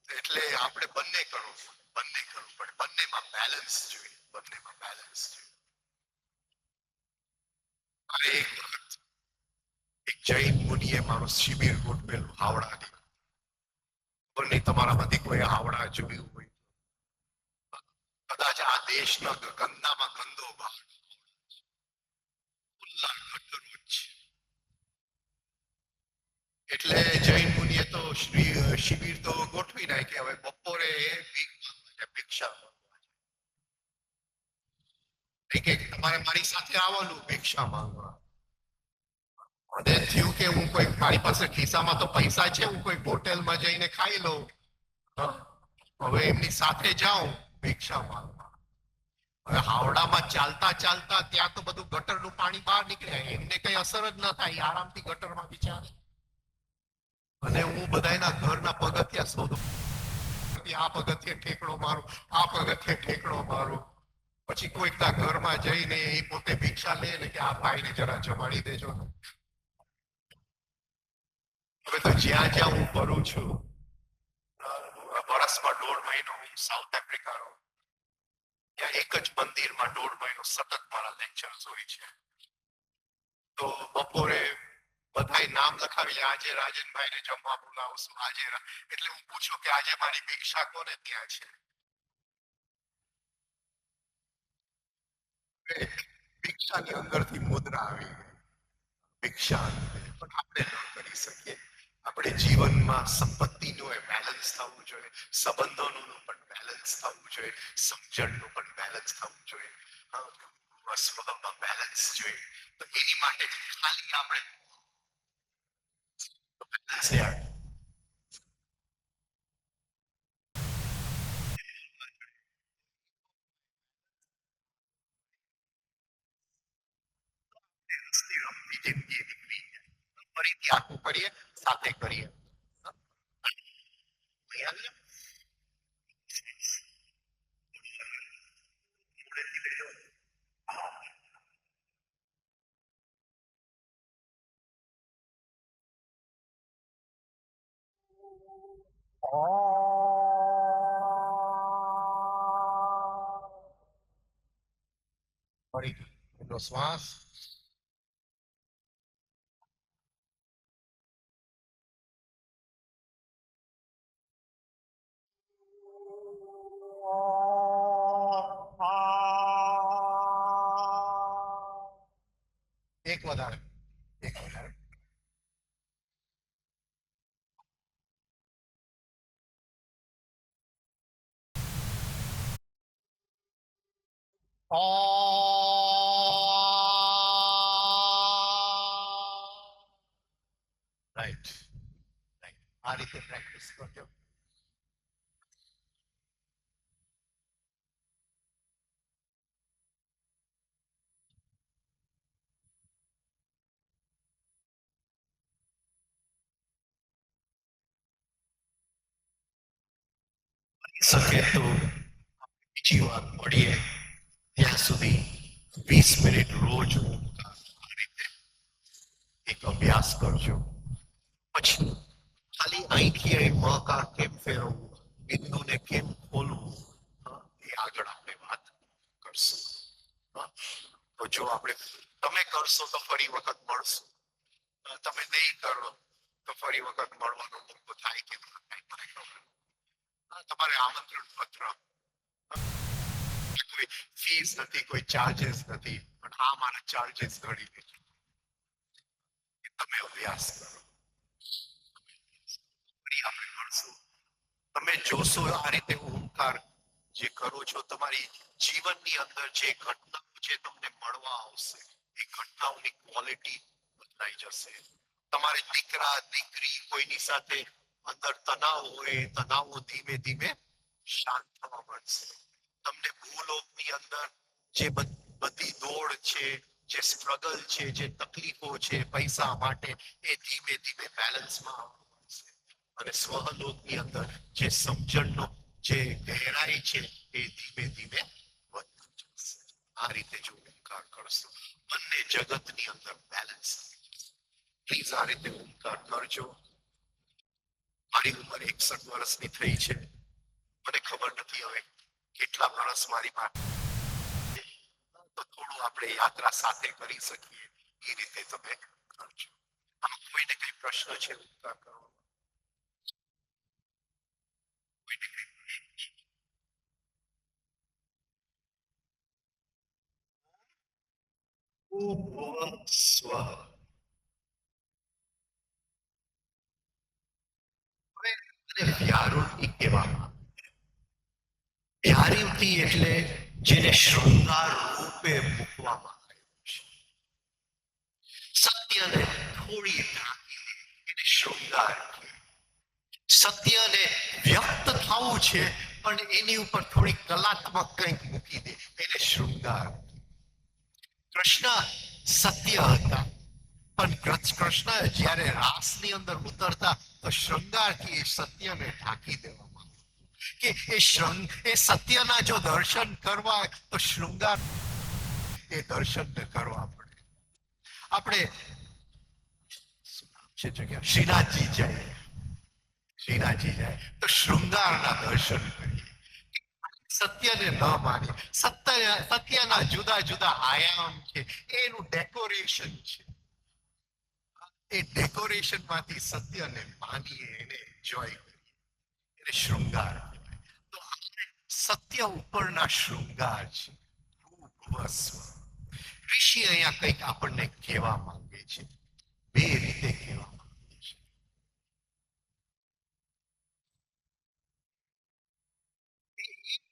એટલે આપણે બંને કરવું પડે. બંનેમાં બેલેન્સ જોઈએ. બંનેમાં બેલેન્સ જોઈએ. એક વખત એક જૈન મુનિએ મારું શિબિર ગોઠવેલું હાવડાની. નહીં તમારામાંથી કોઈ હાવડા જોયું હોય, કદાચ આ દેશના ગંદામાં ગંદો ભાગ ખુલ્લા ગટરો જ છે. એટલે જૈન મુનિએ તો શિબિર તો ગોઠવી નાખી. હવે બપોરે ભિક્ષા તમારે મારી સાથે આવવાનું ભિક્ષા માંગવા. અને થયું કે હું કોઈ, મારી પાસે ખિસ્સામાં તો પૈસા છે, હું કોઈ હોટેલમાં જઈને ખાઈ લઉં. હવે એમની સાથે જાઉં ભિક્ષા માંગવા. હવે હાવડામાં ચાલતા ચાલતા ત્યાં તો બધું ગટરનું પાણી બહાર નીકળે, એમને કઈ અસર જ ન થાય, આરામથી ગટરમાં બિચારે. અને હું બધાના ઘરના પગથિયા શોધું, આ પગથિયે ઠેકડો મારું, આ પગથિયે ઠેકડો મારું. પછી કોઈકના ઘરમાં જઈને એ પોતે ભિક્ષા લે ને કે આ ભાઈને જરા જમાડી દેજો. હવે તો જ્યાં જ્યાં હું ફરું છું, વર્ષમાં 1.5 મહિનો હું સાઉથ આફ્રિકા રહું, ત્યાં એક જ મંદિરમાં 1.5 મહિનો સતત મારા લેક્ચર્સ હોય છે. તો બપોરે બધાય નામ લખાવી લે, આજે રાજનભાઈ ને જમવા બોલાવશું, આજે. એટલે હું પૂછું કે આજે મારી ભિક્ષા કોને ત્યાં છે. ભિક્ષાની અંદરથી મુદ્રા આવી ગઈ, ભિક્ષા. પણ આપણે ન કરી શકીએ. આપણે જીવનમાં સંપત્તિનું બેલેન્સ થવું જોઈએ, સંબંધોનું પણ બેલેન્સ થવું જોઈએ, સમજણનું પણ બેલેન્સ થવું જોઈએ, સ્વભાવમાં બેલેન્સ જોઈએ. તો એની માટે ખાલી આપણે જિંદગી નીકળી જાય. ફરીથી આખું કરીએ, સાથે કરીએ. ફરીથી એનો શ્વાસ. એક વધારે, એક વધારે. રાઈટ, આ રીતે પ્રેક્ટિસ કરજો. શકે તો બીજી વાર મળીએ ત્યાં સુધી 20 મિનિટ રોજ આ રીતે એક અભ્યાસ કરજો. પછી ખાલી અહીંથી અહીં મહકાર કેમ ફેરવવું, બિંદુને કેમ ખોલવું, એ આગળ આપણે વાત કરશું. તો જો આપણે તમે કરશો તો ફરી વખત મળશું, તમે નહીં કરો તો ફરી વખત મળવાનો મોકો થાય કે ના થાય મને ખબર. તમારે આમંત્રણ પત્ર, કોઈ ફીસ નથી, કોઈ ચાર્जेस નથી, પણ આ મારા ચાર્जेस ગણી લેજો. તમે અભ્યાસ કરો, આપણે મળશું. તમે જોશો આ રીતે ઓમકાર જે કરો છો, તમારી જીવનની અંદર જે ઘટનાઓ જે તમને મળવા આવશે એ ઘટનાઓની ક્વોલિટી બદલાઈ જશે. તમારે દીકરા દીકરી કોઈની સાથે અંદર તણાવ હોય, તણાવો ધીમે ધીમે શાંત થવા મળશે. તમને ભૂલોકની અંદર જે બધી દોડ છે, જે સ્ટ્રગલ છે, જે તકલીફો છે પૈસા માટે, એ ધીમે ધીમે બેલેન્સમાં આવવા મળશે. અને સ્વલોકની અંદર જે સમજણનો જે ગહેરાઈ છે એ ધીમે ધીમે વધતી જશે. આ રીતે જો ઓમકાર કરશો, બંને જગતની અંદર બેલેન્સ. પ્લીઝ આ રીતે ઓમકાર કરજો. મારી ઉંમર 61 વર્ષની થઈ છે. મને ખબર નથી હવે કેટલા વર્ષ મારી પાસે, તો થોડું આપણે યાત્રા સાથે કરી શકીએ એ રીતે તમે કરજો. આમાં કોઈને કઈ પ્રશ્ન છે ઓમકાર કરવા? સ્વ વ્યારુતિ કહેવામાં. વ્યારુતિ એટલે જેને શૃંગાર રૂપે મૂકવામાં આવ્યું છે. સત્યને થોડી ઢાંકીને એને શૃંગાર. સત્યને વ્યક્ત થવું છે પણ એની ઉપર થોડી કલાત્મક કંઈક મૂકી દે, એને શૃંગાર. કૃષ્ણ સત્ય હતા, પણ કૃષ્ણ જ્યારે રાસની અંદર ઉતરતા તો શૃંગારથી એ સત્યને ઢાંકી દેવામાં, કે એ સત્યના જો દર્શન કરવા તો શૃંગાર એ દર્શનને કરવા પડે. આપણે છે જગ્યા શ્રીનાથજી જાય, શ્રીનાથજી જાય તો શૃંગારના દર્શન કરીએ. સત્યને ન માની, સત્યના જુદા જુદા આયામ છે, એનું ડેકોરેશન છે. એ ડેકોરેશન માંથી સત્યને માનીએ, એને એન્જોય કરીએ, એને શૃંગાર કહેવાય. તો સત્ય ઉપરના શૃંગાર છે. ઋષિ અહીંયા કંઈક આપણને કહેવા માંગે છે, બે રીતે કહેવા માંગે છે.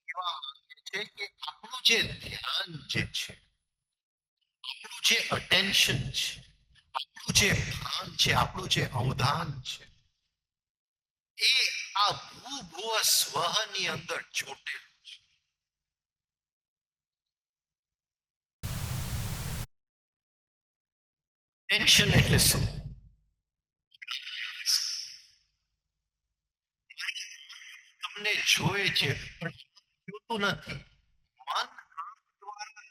કહેવા માંગે છે કે આપણું જે ધ્યાન જે છે, આપણું જે અટેન્શન છે, આપણું જે ભાન છે, આપણું જે અવધાન છે, એ આ ભૂભુવ સ્વની અંદર ચોટેલું છે. ટેન્શન એટલે શું? તમને જોયે છે પણ જોતું નથી. મન દ્વારા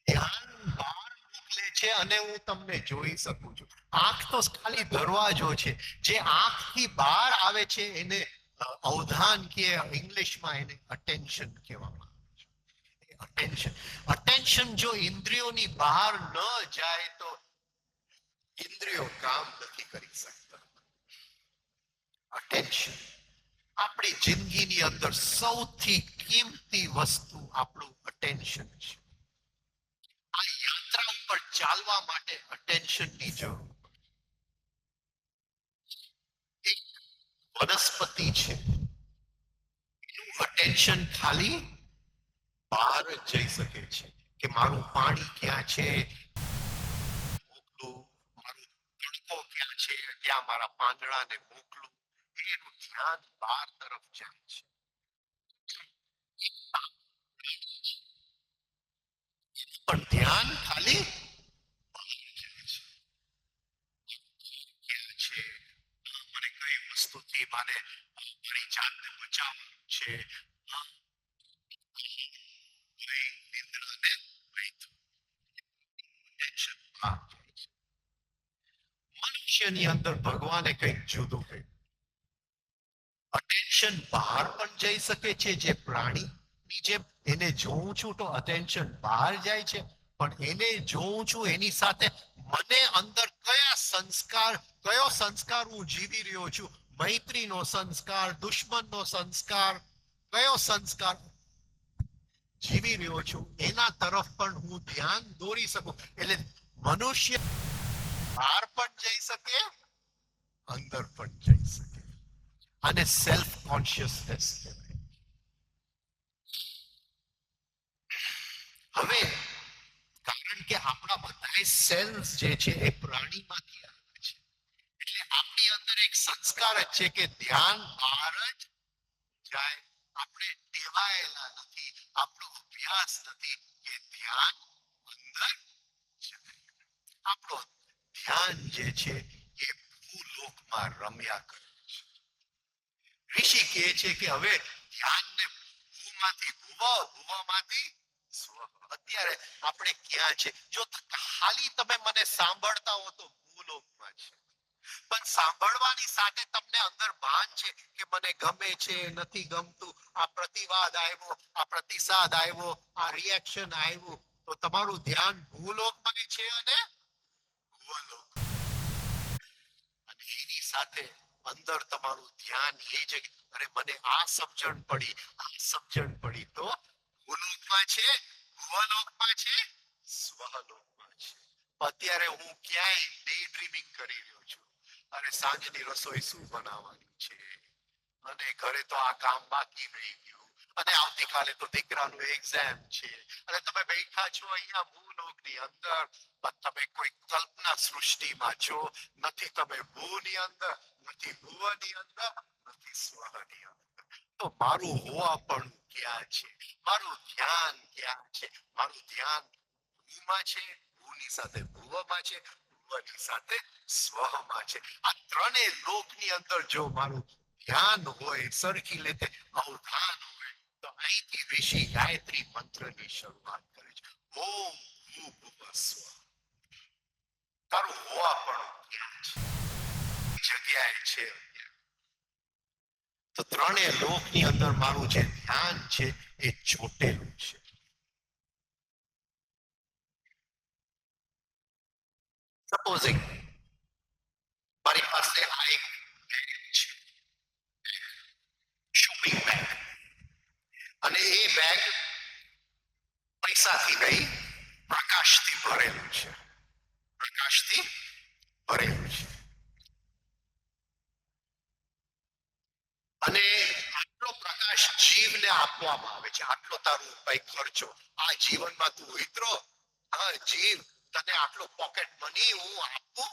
ધ્યાન બહાર મોકલે છે અને હું તમને જોઈ શકું છું. આંખ તો ખાલી દરવાજો છે, જે આંખથી બહાર આવે છે એને અવધાન કે ઇંગ્લિશમાં એને અટેન્શન કહેવામાં આવે છે. અટેન્શન, અટેન્શન જો ઇન્દ્રિયોની બહાર ન જાય તો ઇન્દ્રિયો કામ નથી કરી શકતા. અટેન્શન આપણી જિંદગીની અંદર સૌથી કિંમતી વસ્તુ આપણું અટેન્શન છે. આ યાત્રા ઉપર ચાલવા માટે અટેન્શનની જરૂર. એક વનસ્પતિ છે, એનું અટેન્શન ખાલી બહાર જ જઈ શકે છે, કે મારું પાણી ક્યાં છે, મોકલું, મારું તડકો ક્યાં છે, ક્યાં મારા પાંદડાને મોકલું, એનું ધ્યાન બહાર તરફ જાય છે. પણ ધ્યાન ખાલી ક્યાં છે, મને કઈ વસ્તુથી મારે મારી જાતને બચાવવાનું છે, મનુષ્યની અંદર ભગવાને કંઈક જુદું કર્યું. અટેન્શન બહાર પણ જઈ શકે છે, જે પ્રાણીની જેમ એને જોઉં છું તો અટેન્શન બહાર જાય છે, પણ એને જોઉં છું એની સાથે મને અંદર કયો સંસ્કાર હું જીવી રહ્યો છું, મૈત્રીનો સંસ્કાર, દુશ્મનનો સંસ્કાર, કયો સંસ્કાર જીવી રહ્યો છું, એના તરફ પણ હું ધ્યાન દોરી શકું. એટલે મનુષ્ય બહાર પણ જઈ શકે, અંદર પણ જઈ શકે. આને સેલ્ફ કોન્શિયસનેસ કહેવાય. હવે કારણ કે આપણા બધા સેલ્સ જે છે એ પ્રાણીમાંથી આવે છે, એટલે આપણી અંદર એક સંસ્કાર જ છે કે ધ્યાન બહાર જ જાય. આપણે ટેવાયેલા નથી, આપણો અભ્યાસ નથી કે ધ્યાન અંદર જાય. આપણો ધ્યાન જે છે એ ભૂલોકમાં રમ્યા કરે છે. ઋષિ કહે છે કે હવે ધ્યાનને ભૂમાંથી ભૂવમાંથી સ્વ. અત્યારે આપણે ક્યાં છે? જો ખાલી તમે મને સાંભળતા હો તો ભૂલોકમાં છે, પણ સાંભળવાની સાથે તમને અંદર ભાન છે કે મને ગમે છે, નથી ગમતું, આ પ્રતિવાદ આવ્યો, આ પ્રતિસાદ આવ્યો, આ રિએક્શન આવ્યું, તો તમારું ધ્યાન ભૂલોકમાં છે અને ભૂવલોક. અને એની સાથે અંદર તમારું ધ્યાન એ છે કે અરે મને આ સમજણ પડી, આ સમજણ પડી, તો ભૂલોકમાં છે, ભૂવલોકમાં છે, સ્વલોકમાં છે. અત્યારે હું ક્યાંય ડે ડ્રીમિંગ કરી રહ્યો છું. અરે સાંજની રસોઈ શું બનાવવાની છે, અને ઘરે તો આ કામ બાકી રહી ગયું, અને આવતીકાલે તો દીકરાનું એક્ઝામ છે, અને તમે બેઠા છો અહીંયા ભૂલોકની અંદર, તમે કોઈ કલ્પના સૃષ્ટિમાં છો. નથી તમે ભૂની અંદર, નથી ભૂવની અંદર, નથી સ્વની અંદર. તો મારું હોવાપણું ક્યાં છે? મારું ધ્યાન ક્યાં છે? મારું ધ્યાન ભૂમાં છે, ભૂની સાથે ભૂવમાં છે, ભૂવની સાથે સ્વમાં છે. આ ત્રણેય લોકની અંદર જો મારું ધ્યાન હોય, સરખી રીતે અવધાન હોય, તો અહીંથી ઋષિ ગાયત્રી મંત્રની શરૂઆત કરે છે. ઓમ ભૂર્ભુવઃ સ્વઃ. તારું હોવાપણું ક્યાં છે? જગ્યાએ છે. તો ત્રણેય લોકની અંદર મારું જે ધ્યાન છે એ ચોટેલું છે. સપોઝિંગ મારી પાસે આ એક બેગ છે, શોપિંગ બેગ, અને એ બેગ પૈસાથી નહીં, પ્રકાશથી ભરેલું છે. પ્રકાશથી ભરેલું છે. અને આટલો પ્રકાશ જીવને આપવામાં આવે છે. આટલો તારો કઈ ખર્ચો આ જીવનમાં તું વિતરો, હા જીવ, તને આટલો પોકેટ મની હું આપું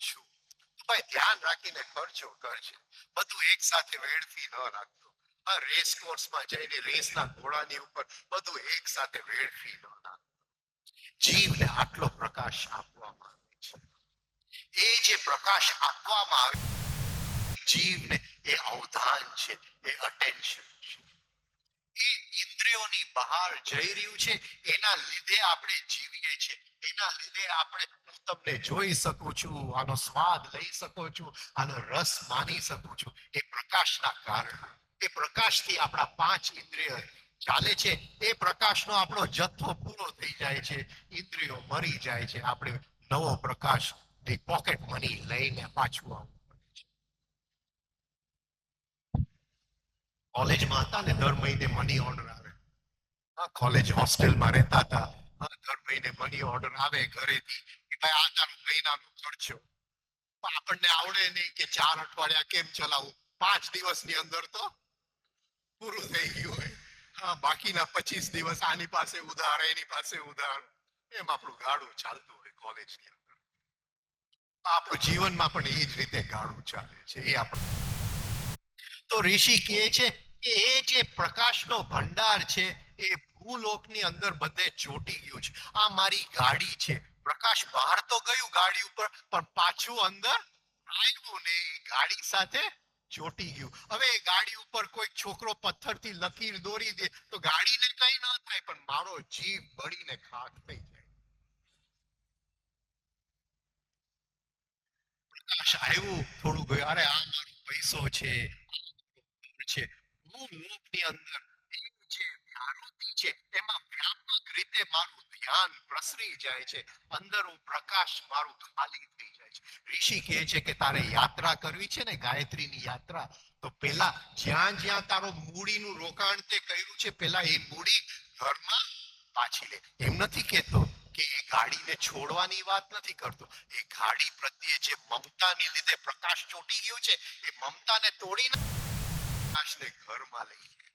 છું. ભાઈ ધ્યાન રાખીને ખર્ચો કરજે, બધું એક સાથે વેડફી ન રાખતો. આ રેસ કોર્સમાં જઈને રેસના ઘોડાની ઉપર બધું એક સાથે વેડફી ન નાખતો. જીવને આટલો પ્રકાશ આપવામાં આવે છે. એ જે પ્રકાશ આપવામાં આવે જીવને, એ અવધાન છે, એ અટેન્શન છે. એ ઇન્દ્રિયોની બહાર જઈ રહ્યું છે, એના લીધે આપણે જીવીએ છીએ. એના લીધે આપણે, હું તમને જોઈ શકું છું, આનો સ્વાદ લઈ શકું છું, આનો રસ માની શકું છું, એ પ્રકાશના કારણે. એ પ્રકાશથી આપણા પાંચ ઇન્દ્રિય ચાલે છે. એ પ્રકાશનો આપણો જથ્થો પૂરો થઈ જાય છે, ઇન્દ્રિયો મરી જાય છે, આપણે નવો પ્રકાશ પોકેટ મની લઈને પાછું આવું. કોલેજમાં હતા ને, દર મહિને મની ઓર્ડર આવે. કોલેજ હોસ્ટેલમાં રહેતા હતા, દર મહિને મની ઓર્ડર આવે ઘરેથી કે ભાઈ આ તારો મહિનાનો ખર્ચો. આપણને આવડે નહીં કે 4 અઠવાડિયા કેમ ચલાવવું, 5 દિવસની અંદર તો પૂરું થઈ ગયું હોય. હા, બાકીના 25 દિવસ આની પાસે ઉધાર, એની પાસે ઉધાર, એમ આપણું ગાડું ચાલતું હોય કોલેજની અંદર. આપણું જીવનમાં પણ એ જ રીતે ગાડું ચાલે છે. એ આપણું, તો ઋષિ કહે છે કે એ જે પ્રકાશનો ભંડાર છે એ ભૂલોકની અંદર બધે ચોટી ગયું છે. આ મારી ગાડી છે, પ્રકાશ બહાર તો ગયું ગાડી ઉપર, પણ પાછું અંદર આવ્યું ને એ ગાડી સાથે ચોટી ગયું. હવે એ ગાડી ઉપર કોઈ છોકરો પથ્થરથી લકીર દોરી દે તો ગાડીને કઈ ન થાય, પણ મારો જીવ બળીને ખાખ થઈ જાય. પ્રકાશ આવ્યું થોડું ગયું, અરે આ મારો પૈસો છે, છે હું લોકની અંદર એવું છે વ્યાવૃત્તિ છે, એમાં વ્યાપક રીતે મારું ધ્યાન પ્રસરી જાય છે, અંદર હું પ્રકાશ મારું ખાલી થઈ જાય છે. ઋષિ કહે છે કે તારે યાત્રા કરવી છે ને ગાયત્રીની યાત્રા, તો પેલા જ્યાં જ્યાં તારો મૂડીનું રોકાણ તે કર્યું છે પેલા એ મૂડી ઘરમાં પાછી લે. એમ નથી કેતો કે એ ગાડીને છોડવાની વાત નથી કરતો, એ ગાડી પ્રત્યે જે મમતાની લીધે પ્રકાશ ચોટી ગયું છે એ મમતાને તોડીને પ્રકાશને ઘરમાં લઈ જાય.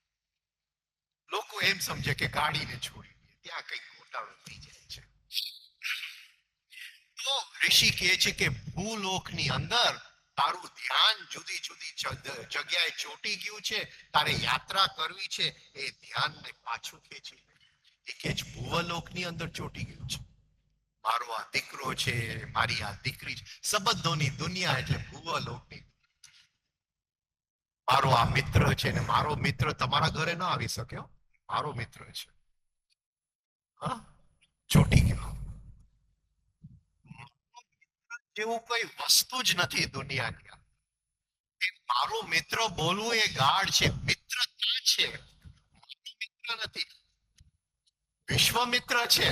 લોકો એમ સમજે કે ગાડીને છોડી દે, ત્યાં કઈ ગોટાળો થઈ જાય છે. તો ઋષિ કહે છે કે ભૂલોકની અંદર તારું ધ્યાન જુદી જુદી જગ્યાએ ચોટી ગયું છે, તારે યાત્રા કરવી છે, એ ધ્યાનને પાછું ખેંચી એ કે ભૂવલોકની અંદર ચોટી ગયું છે. મારો આ દીકરો છે, મારી આ દીકરી છે, સંબંધોની દુનિયા એટલે ભૂવલોકની. મારો આ મિત્ર છે ને મારો મિત્ર તમારા ઘરે ના આવી શક્યો, મારો મિત્ર છે, હા ચોટી ગયો. જેવું કઈ વસ્તુ જ નથી દુનિયાની. મારો મિત્ર બોલવું એ ગાઢ છે, મિત્રતા છે, મારો મિત્ર નથી, વિશ્વમિત્ર છે,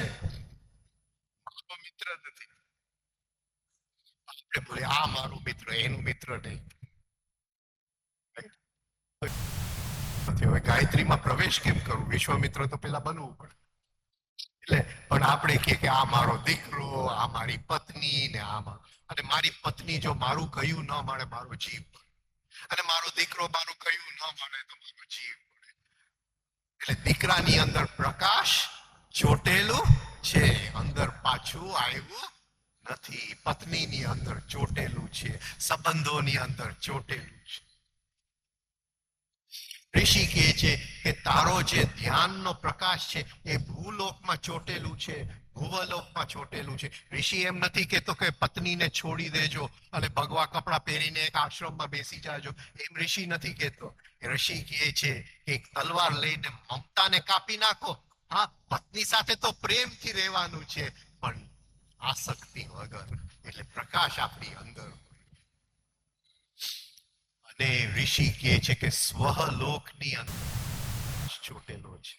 મારો મિત્ર નથી. આપણે બોલે આ મારો મિત્ર, એનું મિત્ર નહીં. હવે ગાયત્રીમાં પ્રવેશ કેમ કરવું, વિશ્વમિત્ર તો પેલા બનવું પડે. એટલે પણ આપણે કે આ મારો દીકરો, આ મારી પત્ની ને આમાં, અને મારી પત્ની જો મારું કયું ન મળે મારો જીવ, અને મારો દીકરો મારું કયું ન મળે તો મારો જીવ પડે. એટલે દીકરાની અંદર પ્રકાશ ચોટેલું છે, અંદર પાછું આવ્યું નથી. પત્નીની અંદર ચોટેલું છે, સંબંધોની અંદર ચોટેલું છે. ઋષિ કહે છે કે તારો જે ધ્યાનનો પ્રકાશ છે એ ભૂલોકમાં ચોટેલું છે, ભૂવલોકમાં ચોટેલું છે. ઋષિ એમ નથી કેતો કે પત્નીને છોડી દેજો અને ભગવા કપડા પહેરીને એક આશ્રમમાં બેસી જાજો, એમ ઋષિ નથી કેતો. ઋષિ કહે છે કે એક તલવાર લઈને મમતાને કાપી નાખો. હા, પત્ની સાથે તો પ્રેમથી રહેવાનું છે, પણ આસક્તિ વગર, એટલે પ્રકાશ આપણી અંદર. અને ઋષિ કહે છે કે સ્વલોકની અંદર ચોટેલો છે,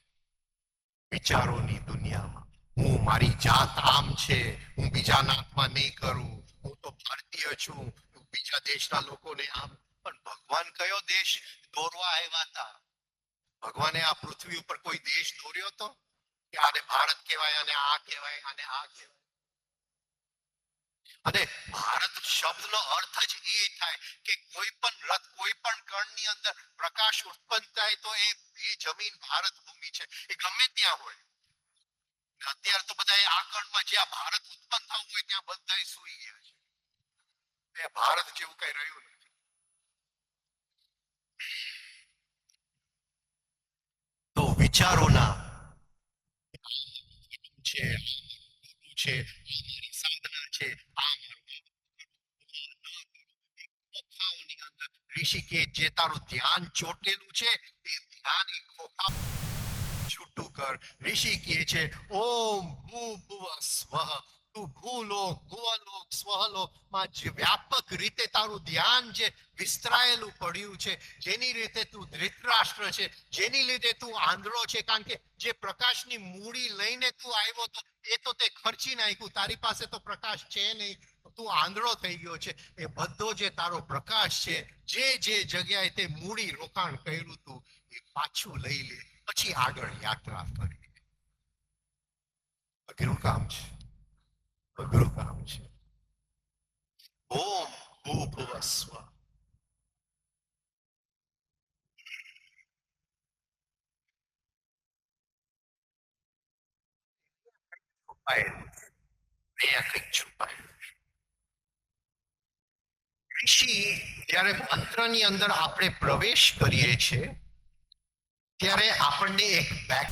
વિચારોની દુનિયામાં. હું મારી જાત આમ છે, હું બીજા નાતમાં નહીં કરું, હું તો ભારતીય છું, હું બીજા દેશના લોકોને આમ. પણ ભગવાન કયો દેશ દોરવા આવ્યા હતા? ભગવાને આ પૃથ્વી ઉપર કોઈ દેશ દોર્યો હતો કે આને ભારત કહેવાય, અને આ કહેવાય, અને આ કહેવાય? અને ભારત શબ્દનો અર્થ જ એ થાય કે કોઈ પણ રથ, કોઈ પણ કણની અંદર પ્રકાશ ઉત્પન્ન થાય તો એ જમીન ભારત ભૂમિ છે, એ ગમે ત્યાં હોય. અત્યારે તો બધા આ કણમાં જ્યાં ભારત ઉત્પન્ન થવું હોય ત્યાં બધા સુઈ ગયા છે. એ ભારત જેવું કઈ રહ્યું નથી. તો વિચારોના છે, છે, અમારી સાધના છે, આ ઋષિકેશ જે તારું ધ્યાન ચોટેલું છે એ ધ્યાન છૂટું કર. ઋષિ કહે છે ઓમ ભૂભુવ સ્વઃ, તું ભૂલોક, ભુવલોક, સ્વલોકમાં જે વ્યાપક રીતે તારું ધ્યાન જે વિસ્તરાયેલું પડ્યું છે, જેની રીતે તું ધૃતરાષ્ટ્ર છે, જેની લીધે તું આંધળો છે, કારણ કે જે પ્રકાશની મૂડી લઈને તું આવ્યો તો એ તો તે ખર્ચી નાખ્યું, તારી પાસે તો પ્રકાશ છે નહીં, તું આંધળો થઈ ગયો છે. એ બધો જે તારો પ્રકાશ છે, જે જગ્યાએ તે મૂડી રોકાણ કર્યું તું એ પાછું લઈ લે, પછી આગળ યાત્રા કરી. અઘરું કામ છે, અઘરું કામ છે. ઓમ ભૂભુવ સ્વઃ. ઋષિ જ્યારે મંત્રની અંદર આપણે પ્રવેશ કરીએ છીએ ત્યારે આપણને એક બેક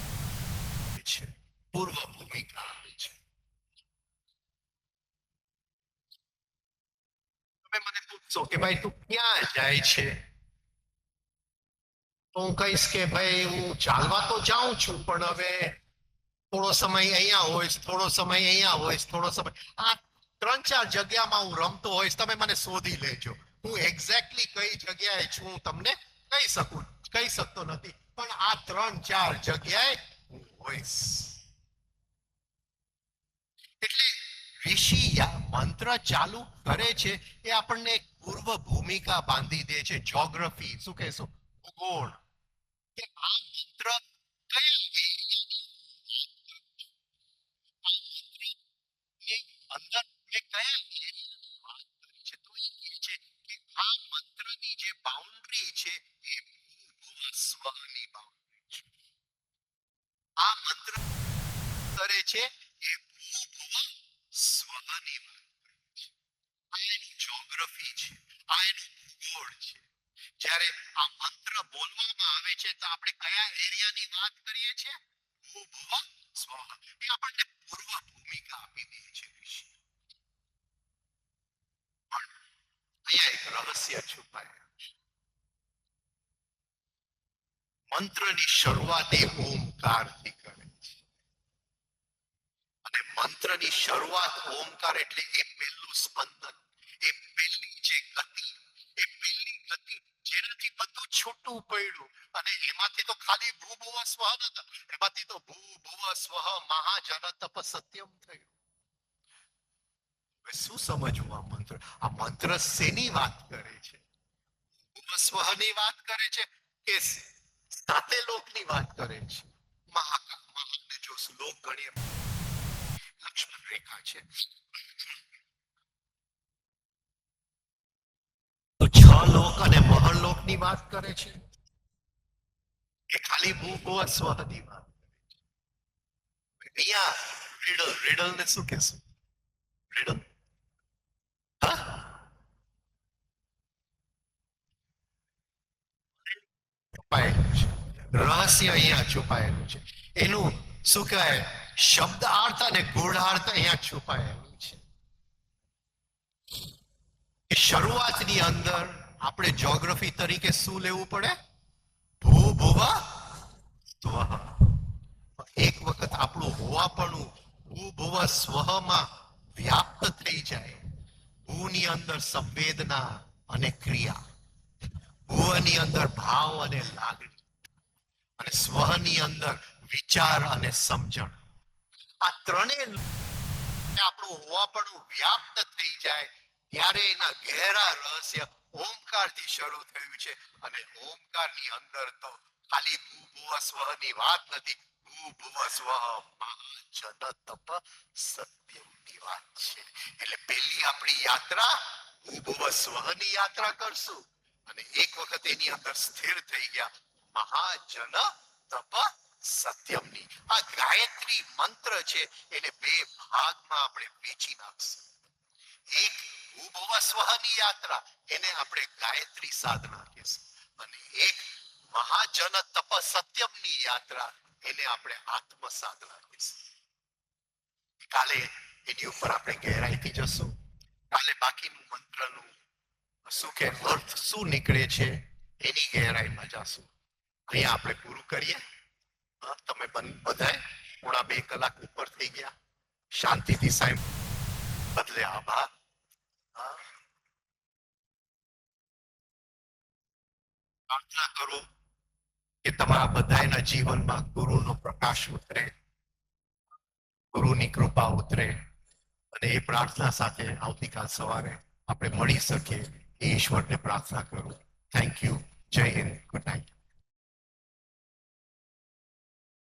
છે, પૂર્વ ભૂમિકા આપે છે. તમે મને પૂછશો કે ભાઈ તું ક્યાં જાય છે, તો હું કહીશ કે ભાઈ હું ચાલવા તો જાઉં છું, પણ હવે થોડો સમય અહીંયા હોય, થોડો સમય અહીંયા હોય, થોડો સમય આ 3-4 જગ્યામાં હું રમતો હોઈશ, તમે મને શોધી લેજો. હું એક્ઝેક્ટલી કઈ જગ્યાએ છું હું તમને કહી શકતો નથી, પણ આ 3-4 જગ્યાએ હું હોઈશ. એટલે ઋષિ મંત્ર ચાલુ કરે છે એ આપણને એક પૂર્વ ભૂમિકા બાંધી દે છે. જ્યોગ્રાફી શું કહેશો, ભૂગોળ, કે આ મંત્ર કયા એરિયાની અંદર મેં કયા એરિયાની વાત કરી છે. તો એ કહે છે કે આ મંત્રની જે બાઉન્ડ્રી છે એ ભૂભુવ સ્વની બાઉન્ડ્રી છે. આ મંત્ર કરે છે એ ભૂભુવ સ્વની વાત છે. આ એનું જ્યોગ્રાફી છે, આ એનું ભૂગોળ છે. જ્યારે આ મંત્ર બોલવામાં આવે છે તો આપણે કયા એરિયાની વાત કરીએ છીએ, ભૂભુવ સ્વ. એ આપણને પૂર્વ ભૂમિકા આપી દે છે ઋષિ. પણ અહીંયા એક રહસ્ય છુપાયેલું છે. મંત્રની શરૂઆત એ ઓમકારથી કરે છે, અને મંત્રની શરૂઆત ઓમકાર એટલે એ પહેલું સ્પંદન, એ પહેલી જે ગતિ, એ પહેલી ગતિ જેનાથી બધું છૂટું પડ્યું. અને એમાંથી તો ખાલી ભૂભુવ સ્વ નતા, એમાંથી તો ભૂભુવ સ્વ મહાજન તપ સત્યમ થયું. શું સમજવું આ મંત્ર? આ મંત્ર શેની વાત કરે છે? ભૂભુવ સ્વની વાત કરે છે કે સાતે લોકની વાત કરે છે? મહાને જો શ્લોક ગણીએ, લક્ષ્મણ રેખા છે તો 6 લોક અને મહર્લોક ની વાત કરે છે કે ખાલી ભૂભુવ સ્વની વાત કરે છે? અહીંયા રીડલ ને શું કહેશું? રીડલ છુપાયેલું છે, રહસ્ય અહીંયા છુપાયેલું છે. એનું શું કહેવાય, શબ્દાર્થ અને ગૂઢાર્થ અહીંયા છુપાયેલું છે. શરૂઆતની અંદર આપણે જ્યોગ્રાફી તરીકે શું લેવું પડે? ભૂભુવ સ્વ. એક વખત આપણું હોવાપણું ભૂભુવ સ્વમાં વ્યાપ્ત થઈ જાય, ભૂની અંદર સંવેદના અને ક્રિયા, ભૂની અંદર ભાવ અને લાગણી, અને સ્વની અંદર વિચાર અને સમજણ, આ ત્રણેય આપણું હોવાપણું વ્યાપ્ત થઈ જાય ત્યારે એના ગહેરા રહસ્ય ઓમકારથી શરૂ થયું છે. અને ઓમકારની અંદર તો ખાલી ભૂભુવ સ્વની વાત નથી, ભૂભુવ સ્વ મહાજન તપ સત્યમની વાત છે. એટલે પહેલી આપણી યાત્રા ભૂભુવ સ્વની યાત્રા કરશું, અને એક વખત એની અંદર સ્થિર થઈ ગયા મહાજન તપ સત્યમની. આ ગાયત્રી મંત્ર છે એને 2 ભાગમાં આપણે વેચી નાખશું. એક ભૂભુવ સ્વની યાત્રા, એને આપણે ગાયત્રી સાધના કહીશું, અને એક મહાજન તપ સત્યમની યાત્રા, એને આપણે આત્મ સાધના કહીશું. કાલે એની ઉપર આપણે ગહેરાઈથી જશું. કાલે બાકીનું મંત્રનું શું કે અર્થ શું નીકળે છે એની ગહેરાઈમાં જશું. અહીંયા આપણે પૂરું કરીએ. તમે બધાએ 2.5 કલાક ઉપર થઈ ગયા. શાંતિથી સાહેબ બદલે આભાર. પ્રાર્થના કરો કે તમારા બધાના જીવનમાં ગુરુનો પ્રકાશ ઉતરે, ગુરુની કૃપા ઉતરે, અને એ પ્રાર્થના સાથે આવતીકાલ સવારે આપણે મળી શકીએ એ ઈશ્વરને પ્રાર્થના કરું. Thank you. જય હિન્દ. Good night.